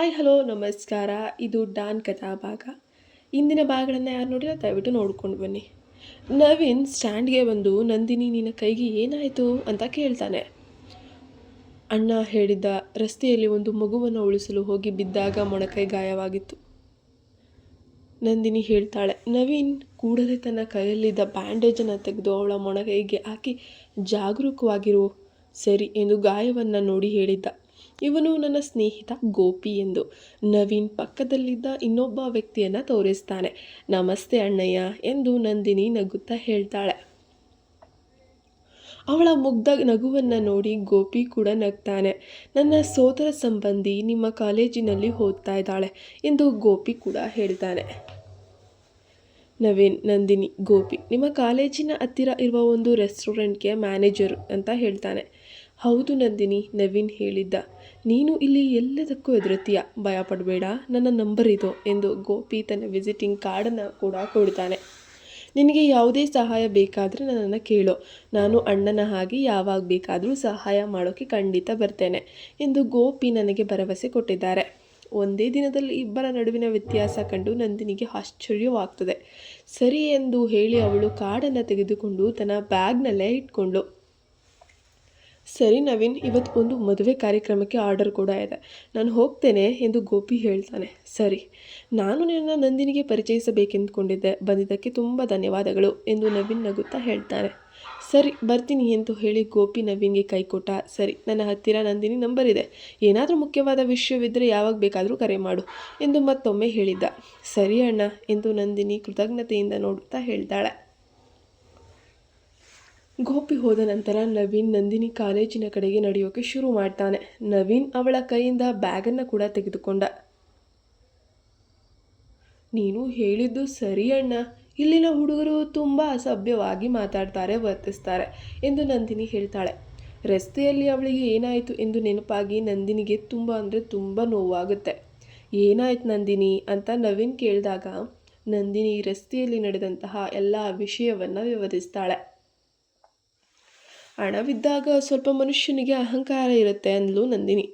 Hi hello ನಮಸ್ಕಾರ. ಇದು Don ಕಥಾ ಭಾಗ. ಇಂದಿನ ಭಾಗಗಳನ್ನು ಯಾರು ನೋಡಿಲ್ಲ ದಯವಿಟ್ಟು ನೋಡ್ಕೊಂಡು ಬನ್ನಿ. ನವೀನ್ ಸ್ಟ್ಯಾಂಡ್ಗೆ ಬಂದು ನಂದಿನಿ ನಿನ್ನ ಕೈಗೆ ಏನಾಯಿತು ಅಂತ ಕೇಳ್ತಾನೆ. ಅಣ್ಣ ಹೇಳಿದ್ದ, ರಸ್ತೆಯಲ್ಲಿ ಒಂದು ಮಗುವನ್ನು ಉಳಿಸಲು ಹೋಗಿ ಬಿದ್ದಾಗ ಮೊಣಕೈ ಗಾಯವಾಗಿತ್ತು. ನಂದಿನಿ ಹೇಳ್ತಾಳೆ. ನವೀನ್ ಕೂಡಲೇ ತನ್ನ ಕೈಯಲ್ಲಿದ್ದ ಬ್ಯಾಂಡೇಜನ್ನು ತೆಗೆದು ಅವಳ ಮೊಣಕೈಗೆ ಹಾಕಿ ಜಾಗರೂಕವಾಗಿರು ಸರಿ ಎಂದು ಗಾಯವನ್ನು ನೋಡಿ ಹೇಳಿದ್ದ. ಇವನು ನನ್ನ ಸ್ನೇಹಿತ ಗೋಪಿ ಎಂದು ನವೀನ್ ಪಕ್ಕದಲ್ಲಿದ್ದ ಇನ್ನೊಬ್ಬ ವ್ಯಕ್ತಿಯನ್ನು ತೋರಿಸ್ತಾನೆ. ನಮಸ್ತೆ ಅಣ್ಣಯ್ಯ ಎಂದು ನಂದಿನಿ ನಗುತ್ತಾ ಹೇಳ್ತಾಳೆ. ಅವಳ ಮುಗ್ಧ ನಗುವನ್ನು ನೋಡಿ ಗೋಪಿ ಕೂಡ ನಗ್ತಾನೆ. ನನ್ನ ಸೋದರ ಸಂಬಂಧಿ ನಿಮ್ಮ ಕಾಲೇಜಿನಲ್ಲಿ ಓದ್ತಾ ಇದ್ದಾಳೆ ಎಂದು ಗೋಪಿ ಕೂಡ ಹೇಳ್ತಾನೆ. ನವೀನ್, ನಂದಿನಿ, ಗೋಪಿ ನಿಮ್ಮ ಕಾಲೇಜಿನ ಹತ್ತಿರ ಇರುವ ಒಂದು ರೆಸ್ಟೋರೆಂಟ್ಗೆ ಮ್ಯಾನೇಜರು ಅಂತ ಹೇಳ್ತಾನೆ. ಹೌದು ನಂದಿನಿ, ನವೀನ್ ಹೇಳಿದ್ದ. ನೀನು ಇಲ್ಲಿ ಎಲ್ಲದಕ್ಕೂ ಹೆದರುತ್ತೀಯ, ಭಯಪಡಬೇಡ, ನನ್ನ ನಂಬರ್ ಇದು ಎಂದು ಗೋಪಿ ತನ್ನ ವಿಸಿಟಿಂಗ್ ಕಾರ್ಡನ್ನು ಕೂಡ ಕೊಡ್ತಾನೆ. ನಿನಗೆ ಯಾವುದೇ ಸಹಾಯ ಬೇಕಾದರೆ ನನ್ನನ್ನು ಕೇಳೋ, ನಾನು ಅಣ್ಣನ ಹಾಗೆ ಯಾವಾಗ ಬೇಕಾದರೂ ಸಹಾಯ ಮಾಡೋಕ್ಕೆ ಖಂಡಿತ ಬರ್ತೇನೆ ಎಂದು ಗೋಪಿ ನನಗೆ ಭರವಸೆ ಕೊಟ್ಟಿದ್ದಾರೆ. ಒಂದೇ ದಿನದಲ್ಲಿ ಇಬ್ಬರ ನಡುವಿನ ವ್ಯತ್ಯಾಸ ಕಂಡು ನಂದಿನಿಗೆ ಆಶ್ಚರ್ಯವಾಗ್ತದೆ. ಸರಿ ಎಂದು ಹೇಳಿ ಅವಳು ಕಾರ್ಡನ್ನು ತೆಗೆದುಕೊಂಡು ತನ್ನ ಬ್ಯಾಗ್ನಲ್ಲೇ ಇಟ್ಕೊಂಡ್ಳು. ಸರಿ ನವೀನ್, ಇವತ್ತು ಒಂದು ಮದುವೆ ಕಾರ್ಯಕ್ರಮಕ್ಕೆ ಆರ್ಡರ್ ಕೂಡ ಇದೆ, ನಾನು ಹೋಗ್ತೇನೆ ಎಂದು ಗೋಪಿ ಹೇಳ್ತಾನೆ. ಸರಿ, ನಾನು ನಿನ್ನ ನಂದಿನಿಗೆ ಪರಿಚಯಿಸಬೇಕೆಂದುಕೊಂಡಿದ್ದೆ, ಬಂದಿದ್ದಕ್ಕೆ ತುಂಬ ಧನ್ಯವಾದಗಳು ಎಂದು ನವೀನ್ ನಗುತ್ತಾ ಹೇಳ್ತಾನೆ. ಸರಿ ಬರ್ತೀನಿ ಎಂದು ಹೇಳಿ ಗೋಪಿ ನವೀನ್ಗೆ ಕೈ ಕೊಟ್ಟ. ಸರಿ, ನನ್ನ ಹತ್ತಿರ ನಂದಿನಿ ನಂಬರ್ ಇದೆ, ಏನಾದರೂ ಮುಖ್ಯವಾದ ವಿಷಯವಿದ್ದರೆ ಯಾವಾಗ ಬೇಕಾದರೂ ಕರೆ ಮಾಡು ಎಂದು ಮತ್ತೊಮ್ಮೆ ಹೇಳಿದ್ದ. ಸರಿ ಅಣ್ಣ ಎಂದು ನಂದಿನಿ ಕೃತಜ್ಞತೆಯಿಂದ ನೋಡುತ್ತಾ ಹೇಳ್ತಾಳೆ. ಗೋಪಿ ಹೋದ ನಂತರ ನವೀನ್ ನಂದಿನಿ ಕಾಲೇಜಿನ ಕಡೆಗೆ ನಡೆಯೋಕೆ ಶುರು ಮಾಡ್ತಾನೆ. ನವೀನ್ ಅವಳ ಕೈಯಿಂದ ಬ್ಯಾಗನ್ನು ಕೂಡ ತೆಗೆದುಕೊಂಡ. ನೀನು ಹೇಳಿದ್ದು ಸರಿ ಅಣ್ಣ, ಇಲ್ಲಿನ ಹುಡುಗರು ತುಂಬ ಅಸಭ್ಯವಾಗಿ ಮಾತಾಡ್ತಾರೆ, ವರ್ತಿಸ್ತಾರೆ ಎಂದು ನಂದಿನಿ ಹೇಳ್ತಾಳೆ. ರಸ್ತೆಯಲ್ಲಿ ಅವಳಿಗೆ ಏನಾಯಿತು ಎಂದು ನೆನಪಾಗಿ ನಂದಿನಿಗೆ ತುಂಬ ನೋವಾಗುತ್ತೆ. ಏನಾಯ್ತು ನಂದಿನಿ ಅಂತ ನವೀನ್ ಕೇಳಿದಾಗ ನಂದಿನಿ ರಸ್ತೆಯಲ್ಲಿ ನಡೆದಂತಹ ಎಲ್ಲ ವಿಷಯವನ್ನು ವಿವರಿಸ್ತಾಳೆ. ಹಣವಿದ್ದಾಗ ಸ್ವಲ್ಪ ಮನುಷ್ಯನಿಗೆ ಅಹಂಕಾರ ಇರುತ್ತೆ ಅಂದ್ಲು ನಂದಿನಿ.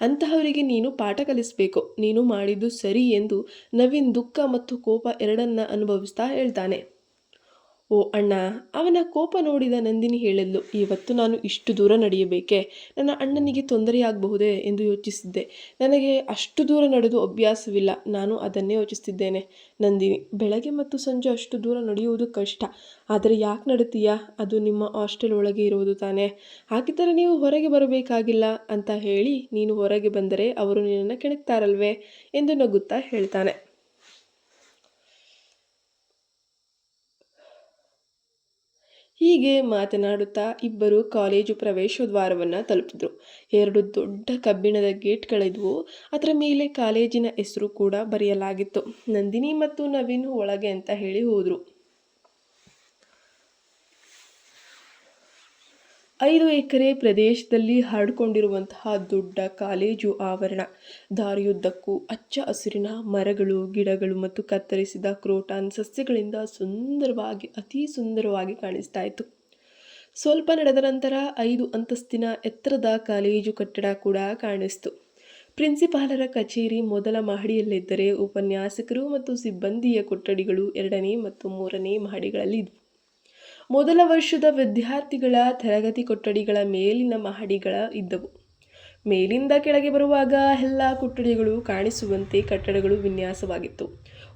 ಅಂತಹವರಿಗೆ ನೀನು ಪಾಠ ಕಲಿಸಬೇಕು, ನೀನು ಮಾಡಿದ್ದು ಸರಿ ಎಂದು ನವೀನ್ ದುಃಖ ಮತ್ತು ಕೋಪ ಎರಡನ್ನ ಅನುಭವಿಸ್ತಾ ಹೇಳ್ತಾನೆ. ಓ ಅಣ್ಣ, ಅವನ ಕೋಪ ನೋಡಿದ ನಂದಿನಿ ಹೇಳಿದ್ಲು. ಇವತ್ತು ನಾನು ಇಷ್ಟು ದೂರ ನಡೆಯಬೇಕೆ, ನನ್ನ ಅಣ್ಣನಿಗೆ ತೊಂದರೆಯಾಗಬಹುದೇ ಎಂದು ಯೋಚಿಸಿದ್ದೆ. ನನಗೆ ಅಷ್ಟು ದೂರ ನಡೆದು ಅಭ್ಯಾಸವಿಲ್ಲ, ನಾನು ಅದನ್ನೇ ಯೋಚಿಸ್ತಿದ್ದೇನೆ. ನಂದಿನಿ, ಬೆಳಗ್ಗೆ ಮತ್ತು ಸಂಜೆ ಅಷ್ಟು ದೂರ ನಡೆಯುವುದು ಕಷ್ಟ, ಆದರೆ ಯಾಕೆ ನಡುತ್ತೀಯಾ? ಅದು ನಿಮ್ಮ ಹಾಸ್ಟೆಲ್ ಒಳಗೆ ಇರುವುದು ತಾನೇ, ಹಾಗಿದ್ದರೆ ನೀವು ಹೊರಗೆ ಬರಬೇಕಾಗಿಲ್ಲ ಅಂತ ಹೇಳಿ ನೀನು ಹೊರಗೆ ಬಂದರೆ ಅವರು ನಿನ್ನನ್ನು ಕೆಣಕ್ತಾರಲ್ವೇ ಎಂದು ನಗುತ್ತಾ ಹೇಳ್ತಾನೆ. ಹೀಗೆ ಮಾತನಾಡುತ್ತಾ ಇಬ್ಬರು ಕಾಲೇಜು ಪ್ರವೇಶದ್ವಾರವನ್ನು ತಲುಪಿದ್ರು. 2 ದೊಡ್ಡ ಕಬ್ಬಿಣದ ಗೇಟ್ಗಳಿದ್ವು. ಅದರ ಮೇಲೆ ಕಾಲೇಜಿನ ಹೆಸರು ಕೂಡ ಬರೆಯಲಾಗಿತ್ತು. ನಂದಿನಿ ಮತ್ತು ನವೀನ್ ಒಳಗೆ ಅಂತ ಹೇಳಿ ಹೋದರು. 5 ಎಕರೆ ಪ್ರದೇಶದಲ್ಲಿ ಹರಡಿಕೊಂಡಿರುವಂತಹ ದೊಡ್ಡ ಕಾಲೇಜು ಆವರಣ. ದಾರಿಯುದ್ದಕ್ಕೂ ಹಚ್ಚ ಹಸಿರಿನ ಮರಗಳು, ಗಿಡಗಳು ಮತ್ತು ಕತ್ತರಿಸಿದ ಕ್ರೋಟಾನ್ ಸಸ್ಯಗಳಿಂದ ಅತಿ ಸುಂದರವಾಗಿ ಕಾಣಿಸ್ತಾ ಇತ್ತು. ಸ್ವಲ್ಪ ನಡೆದ ನಂತರ 5 ಅಂತಸ್ತಿನ ಎತ್ತರದ ಕಾಲೇಜು ಕಟ್ಟಡ ಕೂಡ ಕಾಣಿಸ್ತು. ಪ್ರಿನ್ಸಿಪಾಲರ ಕಚೇರಿ ಮೊದಲ ಮಹಡಿಯಲ್ಲಿದ್ದರೆ ಉಪನ್ಯಾಸಕರು ಮತ್ತು ಸಿಬ್ಬಂದಿಯ ಕೊಠಡಿಗಳು 2ನೇ ಮತ್ತು 3ನೇ ಮಹಡಿಗಳಲ್ಲಿ ಇದ್ವು. ಮೊದಲ ವರ್ಷದ ವಿದ್ಯಾರ್ಥಿಗಳ ತರಗತಿ ಕೊಠಡಿಗಳ ಮೇಲಿನ ಮಹಡಿಗಳ ಇದ್ದವು. ಮೇಲಿಂದ ಕೆಳಗೆ ಬರುವಾಗ ಎಲ್ಲ ಕೊಠಡಿಗಳು ಕಾಣಿಸುವಂತೆ ಕಟ್ಟಡಗಳು ವಿನ್ಯಾಸವಾಗಿತ್ತು.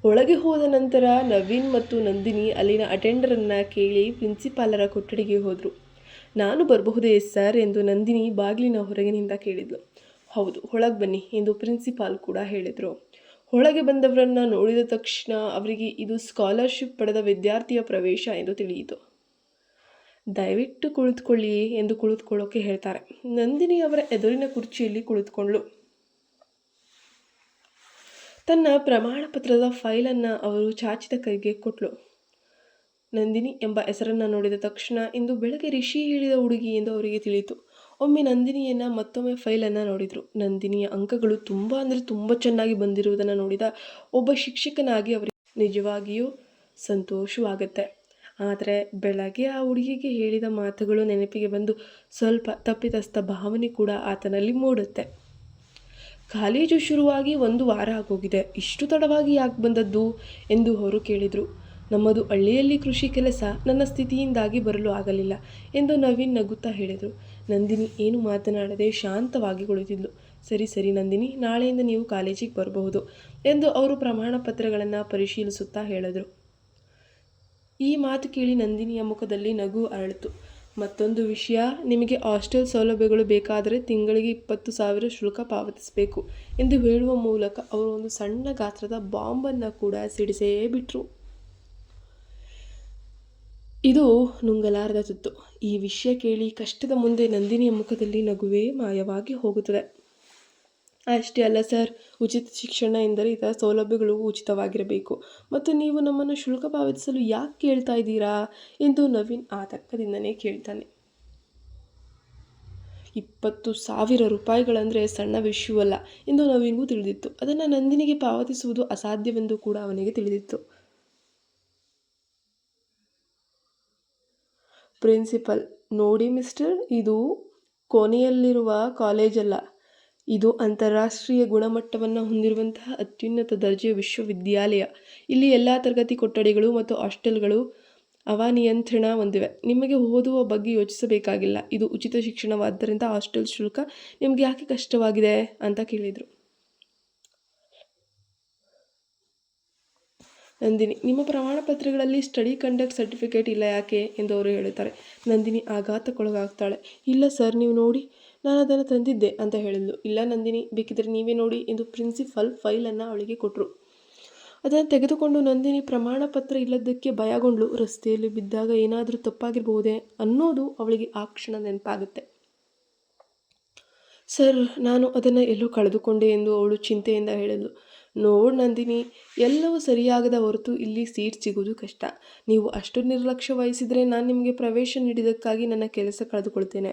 ಒಳಗೆ ಹೋದ ನಂತರ ನವೀನ್ ಮತ್ತು ನಂದಿನಿ ಅಲ್ಲಿನ ಅಟೆಂಡರನ್ನು ಕೇಳಿ ಪ್ರಿನ್ಸಿಪಾಲರ ಕೊಠಡಿಗೆ ಹೋದರು. ನಾನು ಬರಬಹುದೇ ಸರ್ ಎಂದು ನಂದಿನಿ ಬಾಗಿಲಿನ ಹೊರಗಿನಿಂದ ಕೇಳಿದ್ಲು. ಹೌದು, ಒಳಗೆ ಬನ್ನಿ ಎಂದು ಪ್ರಿನ್ಸಿಪಾಲ್ ಕೂಡ ಹೇಳಿದರು. ಒಳಗೆ ಬಂದವರನ್ನು ನೋಡಿದ ತಕ್ಷಣ ಅವರಿಗೆ ಇದು ಸ್ಕಾಲರ್ಶಿಪ್ ಪಡೆದ ವಿದ್ಯಾರ್ಥಿಯ ಪ್ರವೇಶ ಎಂದು ತಿಳಿಯಿತು. ದಯವಿಟ್ಟು ಕುಳಿತುಕೊಳ್ಳಿ ಎಂದು ಕುಳಿತುಕೊಳ್ಳೋಕೆ ಹೇಳ್ತಾರೆ. ನಂದಿನಿ ಅವರ ಎದುರಿನ ಕುರ್ಚಿಯಲ್ಲಿ ಕುಳಿತುಕೊಂಡ್ಳು. ತನ್ನ ಪ್ರಮಾಣ ಪತ್ರದ ಫೈಲನ್ನು ಅವರು ಚಾಚಿದ ಕೈಗೆ ಕೊಟ್ಲು. ನಂದಿನಿ ಎಂಬ ಹೆಸರನ್ನು ನೋಡಿದ ತಕ್ಷಣ ಇಂದು ಬೆಳಗ್ಗೆ ರಿಷಿ ಹೇಳಿದ ಹುಡುಗಿ ಎಂದು ಅವರಿಗೆ ತಿಳಿಯಿತು. ಒಮ್ಮೆ ನಂದಿನಿಯನ್ನು ಮತ್ತೊಮ್ಮೆ ಫೈಲನ್ನು ನೋಡಿದರು. ನಂದಿನಿಯ ಅಂಕಗಳು ತುಂಬ ಚೆನ್ನಾಗಿ ಬಂದಿರುವುದನ್ನು ನೋಡಿದ ಒಬ್ಬ ಶಿಕ್ಷಕನಾಗಿ ಅವರಿಗೆ ನಿಜವಾಗಿಯೂ ಸಂತೋಷವಾಗುತ್ತೆ. ಆದರೆ ಬೆಳಗ್ಗೆ ಆ ಹುಡುಗಿಗೆ ಹೇಳಿದ ಮಾತುಗಳು ನೆನಪಿಗೆ ಬಂದು ಸ್ವಲ್ಪ ತಪ್ಪಿತಸ್ಥ ಭಾವನೆ ಕೂಡ ಆತನಲ್ಲಿ ಮೂಡುತ್ತೆ. ಕಾಲೇಜು ಶುರುವಾಗಿ 1 ವಾರ ಆಗೋಗಿದೆ. ಇಷ್ಟು ತಡವಾಗಿ ಯಾಕೆ ಬಂದದ್ದು ಎಂದು ಅವರು ಕೇಳಿದರು. ನಮ್ಮದು ಹಳ್ಳಿಯಲ್ಲಿ ಕೃಷಿ ಕೆಲಸ, ನನ್ನ ಸ್ಥಿತಿಯಿಂದಾಗಿ ಬರಲು ಆಗಲಿಲ್ಲ ಎಂದು ನವೀನ್ ನಗುತ್ತಾ ಹೇಳಿದರು. ನಂದಿನಿ ಏನು ಮಾತನಾಡದೆ ಶಾಂತವಾಗಿ ಕುಳಿತಿದ್ಲು. ಸರಿ ಸರಿ ನಂದಿನಿ, ನಾಳೆಯಿಂದ ನೀವು ಕಾಲೇಜಿಗೆ ಬರಬಹುದು ಎಂದು ಅವರು ಪ್ರಮಾಣ ಪತ್ರಗಳನ್ನು ಪರಿಶೀಲಿಸುತ್ತಾ ಹೇಳಿದರು. ಈ ಮಾತು ಕೇಳಿ ನಂದಿನಿಯ ಮುಖದಲ್ಲಿ ನಗು ಅರಳಿತು. ಮತ್ತೊಂದು ವಿಷಯ, ನಿಮಗೆ ಹಾಸ್ಟೆಲ್ ಸೌಲಭ್ಯಗಳು ಬೇಕಾದರೆ ತಿಂಗಳಿಗೆ 20,000 ಶುಲ್ಕ ಪಾವತಿಸಬೇಕು ಎಂದು ಹೇಳುವ ಮೂಲಕ ಅವರು ಒಂದು ಸಣ್ಣ ಗಾತ್ರದ ಬಾಂಬನ್ನು ಕೂಡ ಸಿಡಿಸೇ ಬಿಟ್ರು. ಇದು ನುಂಗಲಾರದ ತುತ್ತು. ಈ ವಿಷಯ ಕೇಳಿ ಕಷ್ಟದ ಮುಂದೆ ನಂದಿನಿಯ ಮುಖದಲ್ಲಿ ನಗುವೇ ಮಾಯವಾಗಿ ಹೋಗುತ್ತದೆ. ಅಷ್ಟೇ ಅಲ್ಲ ಸರ್, ಉಚಿತ ಶಿಕ್ಷಣ ಎಂದರೆ ಇತರ ಸೌಲಭ್ಯಗಳು ಉಚಿತವಾಗಿರಬೇಕು ಮತ್ತು ನೀವು ನಮ್ಮನ್ನು ಶುಲ್ಕ ಪಾವತಿಸಲು ಯಾಕೆ ಕೇಳ್ತಾ ಇದ್ದೀರಾ ಎಂದು ನವೀನ್ ಆತಂಕದಿಂದನೇ ಕೇಳ್ತಾನೆ. 20,000 ರೂಪಾಯಿಗಳಂದರೆ ಸಣ್ಣ ವಿಷಯವಲ್ಲ ಎಂದು ನವೀನ್ಗೂ ತಿಳಿದಿತ್ತು. ಅದನ್ನು ನಂದಿನಿಗೆ ಪಾವತಿಸುವುದು ಅಸಾಧ್ಯವೆಂದು ಕೂಡ ಅವನಿಗೆ ತಿಳಿದಿತ್ತು. ಪ್ರಿನ್ಸಿಪಲ್, ನೋಡಿ ಮಿಸ್ಟರ್, ಇದು ಕೊನೆಯಲ್ಲಿರುವ ಕಾಲೇಜಲ್ಲ, ಇದು ಅಂತಾರಾಷ್ಟ್ರೀಯ ಗುಣಮಟ್ಟವನ್ನು ಹೊಂದಿರುವಂತಹ ಅತ್ಯುನ್ನತ ದರ್ಜೆಯ ವಿಶ್ವವಿದ್ಯಾಲಯ. ಇಲ್ಲಿ ಎಲ್ಲ ತರಗತಿ ಕೊಠಡಿಗಳು ಮತ್ತು ಹಾಸ್ಟೆಲ್ಗಳು ಹವಾನಿಯಂತ್ರಣ ಹೊಂದಿವೆ. ನಿಮಗೆ ಓದುವ ಬಗ್ಗೆ ಯೋಚಿಸಬೇಕಾಗಿಲ್ಲ. ಇದು ಉಚಿತ ಶಿಕ್ಷಣವಾದ್ದರಿಂದ ಹಾಸ್ಟೆಲ್ ಶುಲ್ಕ ನಿಮಗೆ ಯಾಕೆ ಕಷ್ಟವಾಗಿದೆ ಅಂತ ಕೇಳಿದರು. ನಂದಿನಿ, ನಿಮ್ಮ ಪ್ರಮಾಣ ಪತ್ರಗಳಲ್ಲಿ ಸ್ಟಡಿ ಕಂಡಕ್ಟ್ ಸರ್ಟಿಫಿಕೇಟ್ ಇಲ್ಲ ಯಾಕೆ ಎಂದು ಅವರು ಹೇಳುತ್ತಾರೆ. ನಂದಿನಿ ಆಘಾತಕ್ಕೊಳಗಾಗ್ತಾಳೆ. ಇಲ್ಲ ಸರ್, ನೀವು ನೋಡಿ, ನಾನು ಅದನ್ನು ತಂದಿದ್ದೆ ಅಂತ ಹೇಳಿದ್ಲು. ಇಲ್ಲ ನಂದಿನಿ, ಬೇಕಿದ್ರೆ ನೀವೇ ನೋಡಿ ಎಂದು ಪ್ರಿನ್ಸಿಪಲ್ ಫೈಲನ್ನು ಅವಳಿಗೆ ಕೊಟ್ಟರು. ಅದನ್ನು ತೆಗೆದುಕೊಂಡು ನಂದಿನಿ ಪ್ರಮಾಣ ಪತ್ರ ಇಲ್ಲದಕ್ಕೆ ಭಯಗೊಂಡ್ಳು. ರಸ್ತೆಯಲ್ಲಿ ಬಿದ್ದಾಗ ಏನಾದರೂ ತಪ್ಪಾಗಿರಬಹುದೇ ಅನ್ನೋದು ಅವಳಿಗೆ ಆ ಕ್ಷಣ ನೆನಪಾಗುತ್ತೆ. ಸರ್, ನಾನು ಅದನ್ನು ಎಲ್ಲೋ ಕಳೆದುಕೊಂಡೆ ಎಂದು ಅವಳು ಚಿಂತೆಯಿಂದ ಹೇಳಿದ್ಲು. ನೋಡು ನಂದಿನಿ, ಎಲ್ಲವೂ ಸರಿಯಾಗದ ಹೊರತು ಇಲ್ಲಿ ಸೀಟ್ ಸಿಗೋದು ಕಷ್ಟ. ನೀವು ಅಷ್ಟು ನಿರ್ಲಕ್ಷ್ಯ ವಹಿಸಿದರೆ ನಾನು ನಿಮಗೆ ಪ್ರವೇಶ ನೀಡಿದ್ದಕ್ಕಾಗಿ ನನ್ನ ಕೆಲಸ ಕಳೆದುಕೊಳ್ತೇನೆ.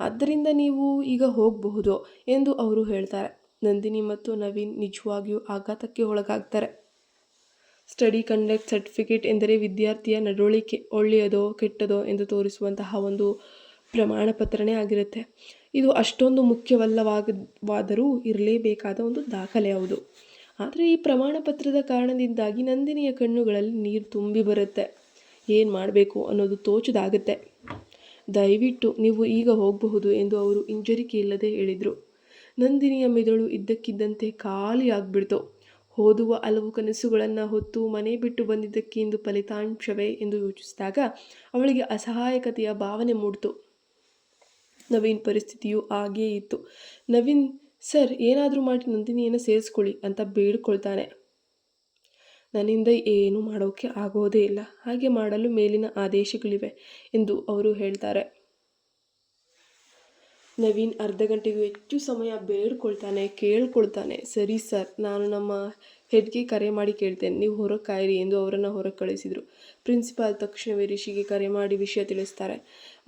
ಆದ್ದರಿಂದ ನೀವು ಈಗ ಹೋಗಬಹುದು ಎಂದು ಅವರು ಹೇಳ್ತಾರೆ. ನಂದಿನಿ ಮತ್ತು ನವೀನ್ ನಿಜವಾಗಿಯೂ ಆಘಾತಕ್ಕೆ ಒಳಗಾಗ್ತಾರೆ. ಸ್ಟಡಿ ಕಂಡಕ್ಟ್ ಸರ್ಟಿಫಿಕೇಟ್ ಎಂದರೆ ವಿದ್ಯಾರ್ಥಿಯ ನಡವಳಿಕೆ ಒಳ್ಳೆಯದೋ ಕೆಟ್ಟದೋ ಎಂದು ತೋರಿಸುವಂತಹ ಒಂದು ಪ್ರಮಾಣ ಪತ್ರನೇ ಆಗಿರುತ್ತೆ. ಇದು ಅಷ್ಟೊಂದು ಮುಖ್ಯವಲ್ಲವಾದರೂ ಇರಲೇಬೇಕಾದ ಒಂದು ದಾಖಲೆ ಹೌದು. ಆದರೆ ಈ ಪ್ರಮಾಣ ಪತ್ರದ ಕಾರಣದಿಂದಾಗಿ ನಂದಿನಿಯ ಕಣ್ಣುಗಳಲ್ಲಿ ನೀರು ತುಂಬಿ ಬರುತ್ತೆ. ಏನು ಮಾಡಬೇಕು ಅನ್ನೋದು ತೋಚದಾಗುತ್ತೆ. ದಯವಿಟ್ಟು ನೀವು ಈಗ ಹೋಗಬಹುದು ಎಂದು ಅವರು ಹಿಂಜರಿಕೆ ಇಲ್ಲದೆ ಹೇಳಿದರು. ನಂದಿನಿಯ ಮೆದುಳು ಇದ್ದಕ್ಕಿದ್ದಂತೆ ಖಾಲಿಯಾಗ್ಬಿಡ್ತು. ಓದುವ ಹಲವು ಕನಸುಗಳನ್ನು ಹೊತ್ತು ಮನೆ ಬಿಟ್ಟು ಬಂದಿದ್ದಕ್ಕೆ ಇಂದು ಫಲಿತಾಂಶವೇ ಎಂದು ಯೋಚಿಸಿದಾಗ ಅವಳಿಗೆ ಅಸಹಾಯಕತೆಯ ಭಾವನೆ ಮೂಡಿತು. ನವೀನ್ ಪರಿಸ್ಥಿತಿಯು ಹಾಗೇ ಇತ್ತು. ನವೀನ್, ಸರ್, ಏನಾದರೂ ಮಾಡಿ ನಂದಿನಿಯನ್ನು ಸೇರಿಸ್ಕೊಳ್ಳಿ ಅಂತ ಬೇಡ್ಕೊಳ್ತಾನೆ. ನನ್ನಿಂದ ಏನೂ ಮಾಡೋಕ್ಕೆ ಆಗೋದೇ ಇಲ್ಲ. ಹಾಗೆ ಮಾಡಲು ಮೇಲಿನ ಆದೇಶಗಳಿವೆ ಎಂದು ಅವರು ಹೇಳ್ತಾರೆ. ನವೀನ್ ಅರ್ಧ ಗಂಟೆಗೂ ಹೆಚ್ಚು ಸಮಯ ಕೇಳ್ಕೊಳ್ತಾನೆ. ಸರಿ ಸರ್, ನಾನು ನಮ್ಮ ಹೆಡ್ಗೆ ಕರೆ ಮಾಡಿ ಕೇಳ್ತೇನೆ, ನೀವು ಹೊರಗೆ ಕಾಯಿರಿ ಎಂದು ಅವರನ್ನು ಹೊರಗೆ ಕಳಿಸಿದರು. ಪ್ರಿನ್ಸಿಪಾಲ್ ತಕ್ಷಣವೇ ರಿಷಿಗೆ ಕರೆ ಮಾಡಿ ವಿಷಯ ತಿಳಿಸ್ತಾರೆ.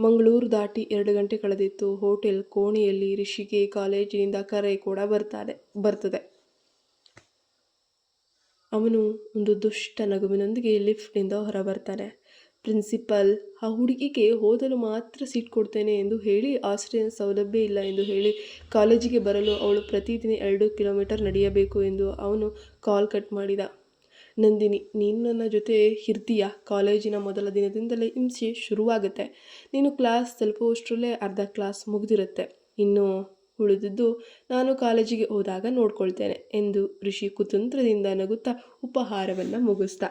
ಮಂಗಳೂರು ದಾಟಿ 2 ಗಂಟೆ ಕಳೆದಿತ್ತು. ಹೋಟೆಲ್ ಕೋಣೆಯಲ್ಲಿ ರಿಷಿಗೆ ಕಾಲೇಜಿನಿಂದ ಕರೆ ಕೂಡ ಬರ್ತದೆ. ಅವನು ಒಂದು ದುಷ್ಟ ನಗುವಿನೊಂದಿಗೆ ಲಿಫ್ಟ್ನಿಂದ ಹೊರಬರ್ತಾನೆ. ಪ್ರಿನ್ಸಿಪಲ್, ಆ ಹುಡುಗಿಗೆ ಓದಲು ಮಾತ್ರ ಸೀಟ್ ಕೊಡ್ತೇನೆ ಎಂದು ಹೇಳಿ, ಹಾಸ್ಟೆಲ್ ಸೌಲಭ್ಯ ಇಲ್ಲ ಎಂದು ಹೇಳಿ ಕಾಲೇಜಿಗೆ ಬರಲು ಅವಳು ಪ್ರತಿದಿನ 2 ಕಿಲೋಮೀಟರ್ ನಡೆಯಬೇಕು ಎಂದು ಅವನು ಕಾಲ್ ಕಟ್ ಮಾಡಿದ. ನಂದಿನಿ, ನೀನು ನನ್ನ ಜೊತೆ ಇರ್ತೀಯಾ? ಕಾಲೇಜಿನ ಮೊದಲ ದಿನದಿಂದಲೇ ಹಿಂಸೆ ಶುರುವಾಗುತ್ತೆ. ನೀನು ಕ್ಲಾಸ್ ತಲುಪುವಷ್ಟರಲ್ಲೇ ಅರ್ಧ ಕ್ಲಾಸ್ ಮುಗಿದಿರುತ್ತೆ. ಇನ್ನು ಉಳಿದಿದ್ದು ನಾನು ಕಾಲೇಜಿಗೆ ಹೋದಾಗ ನೋಡ್ಕೊಳ್ತೇನೆ ಎಂದು ರಿಷಿ ಕುತಂತ್ರದಿಂದ ನಗುತ್ತಾ ಉಪಹಾರವನ್ನು ಮುಗಿಸ್ದ.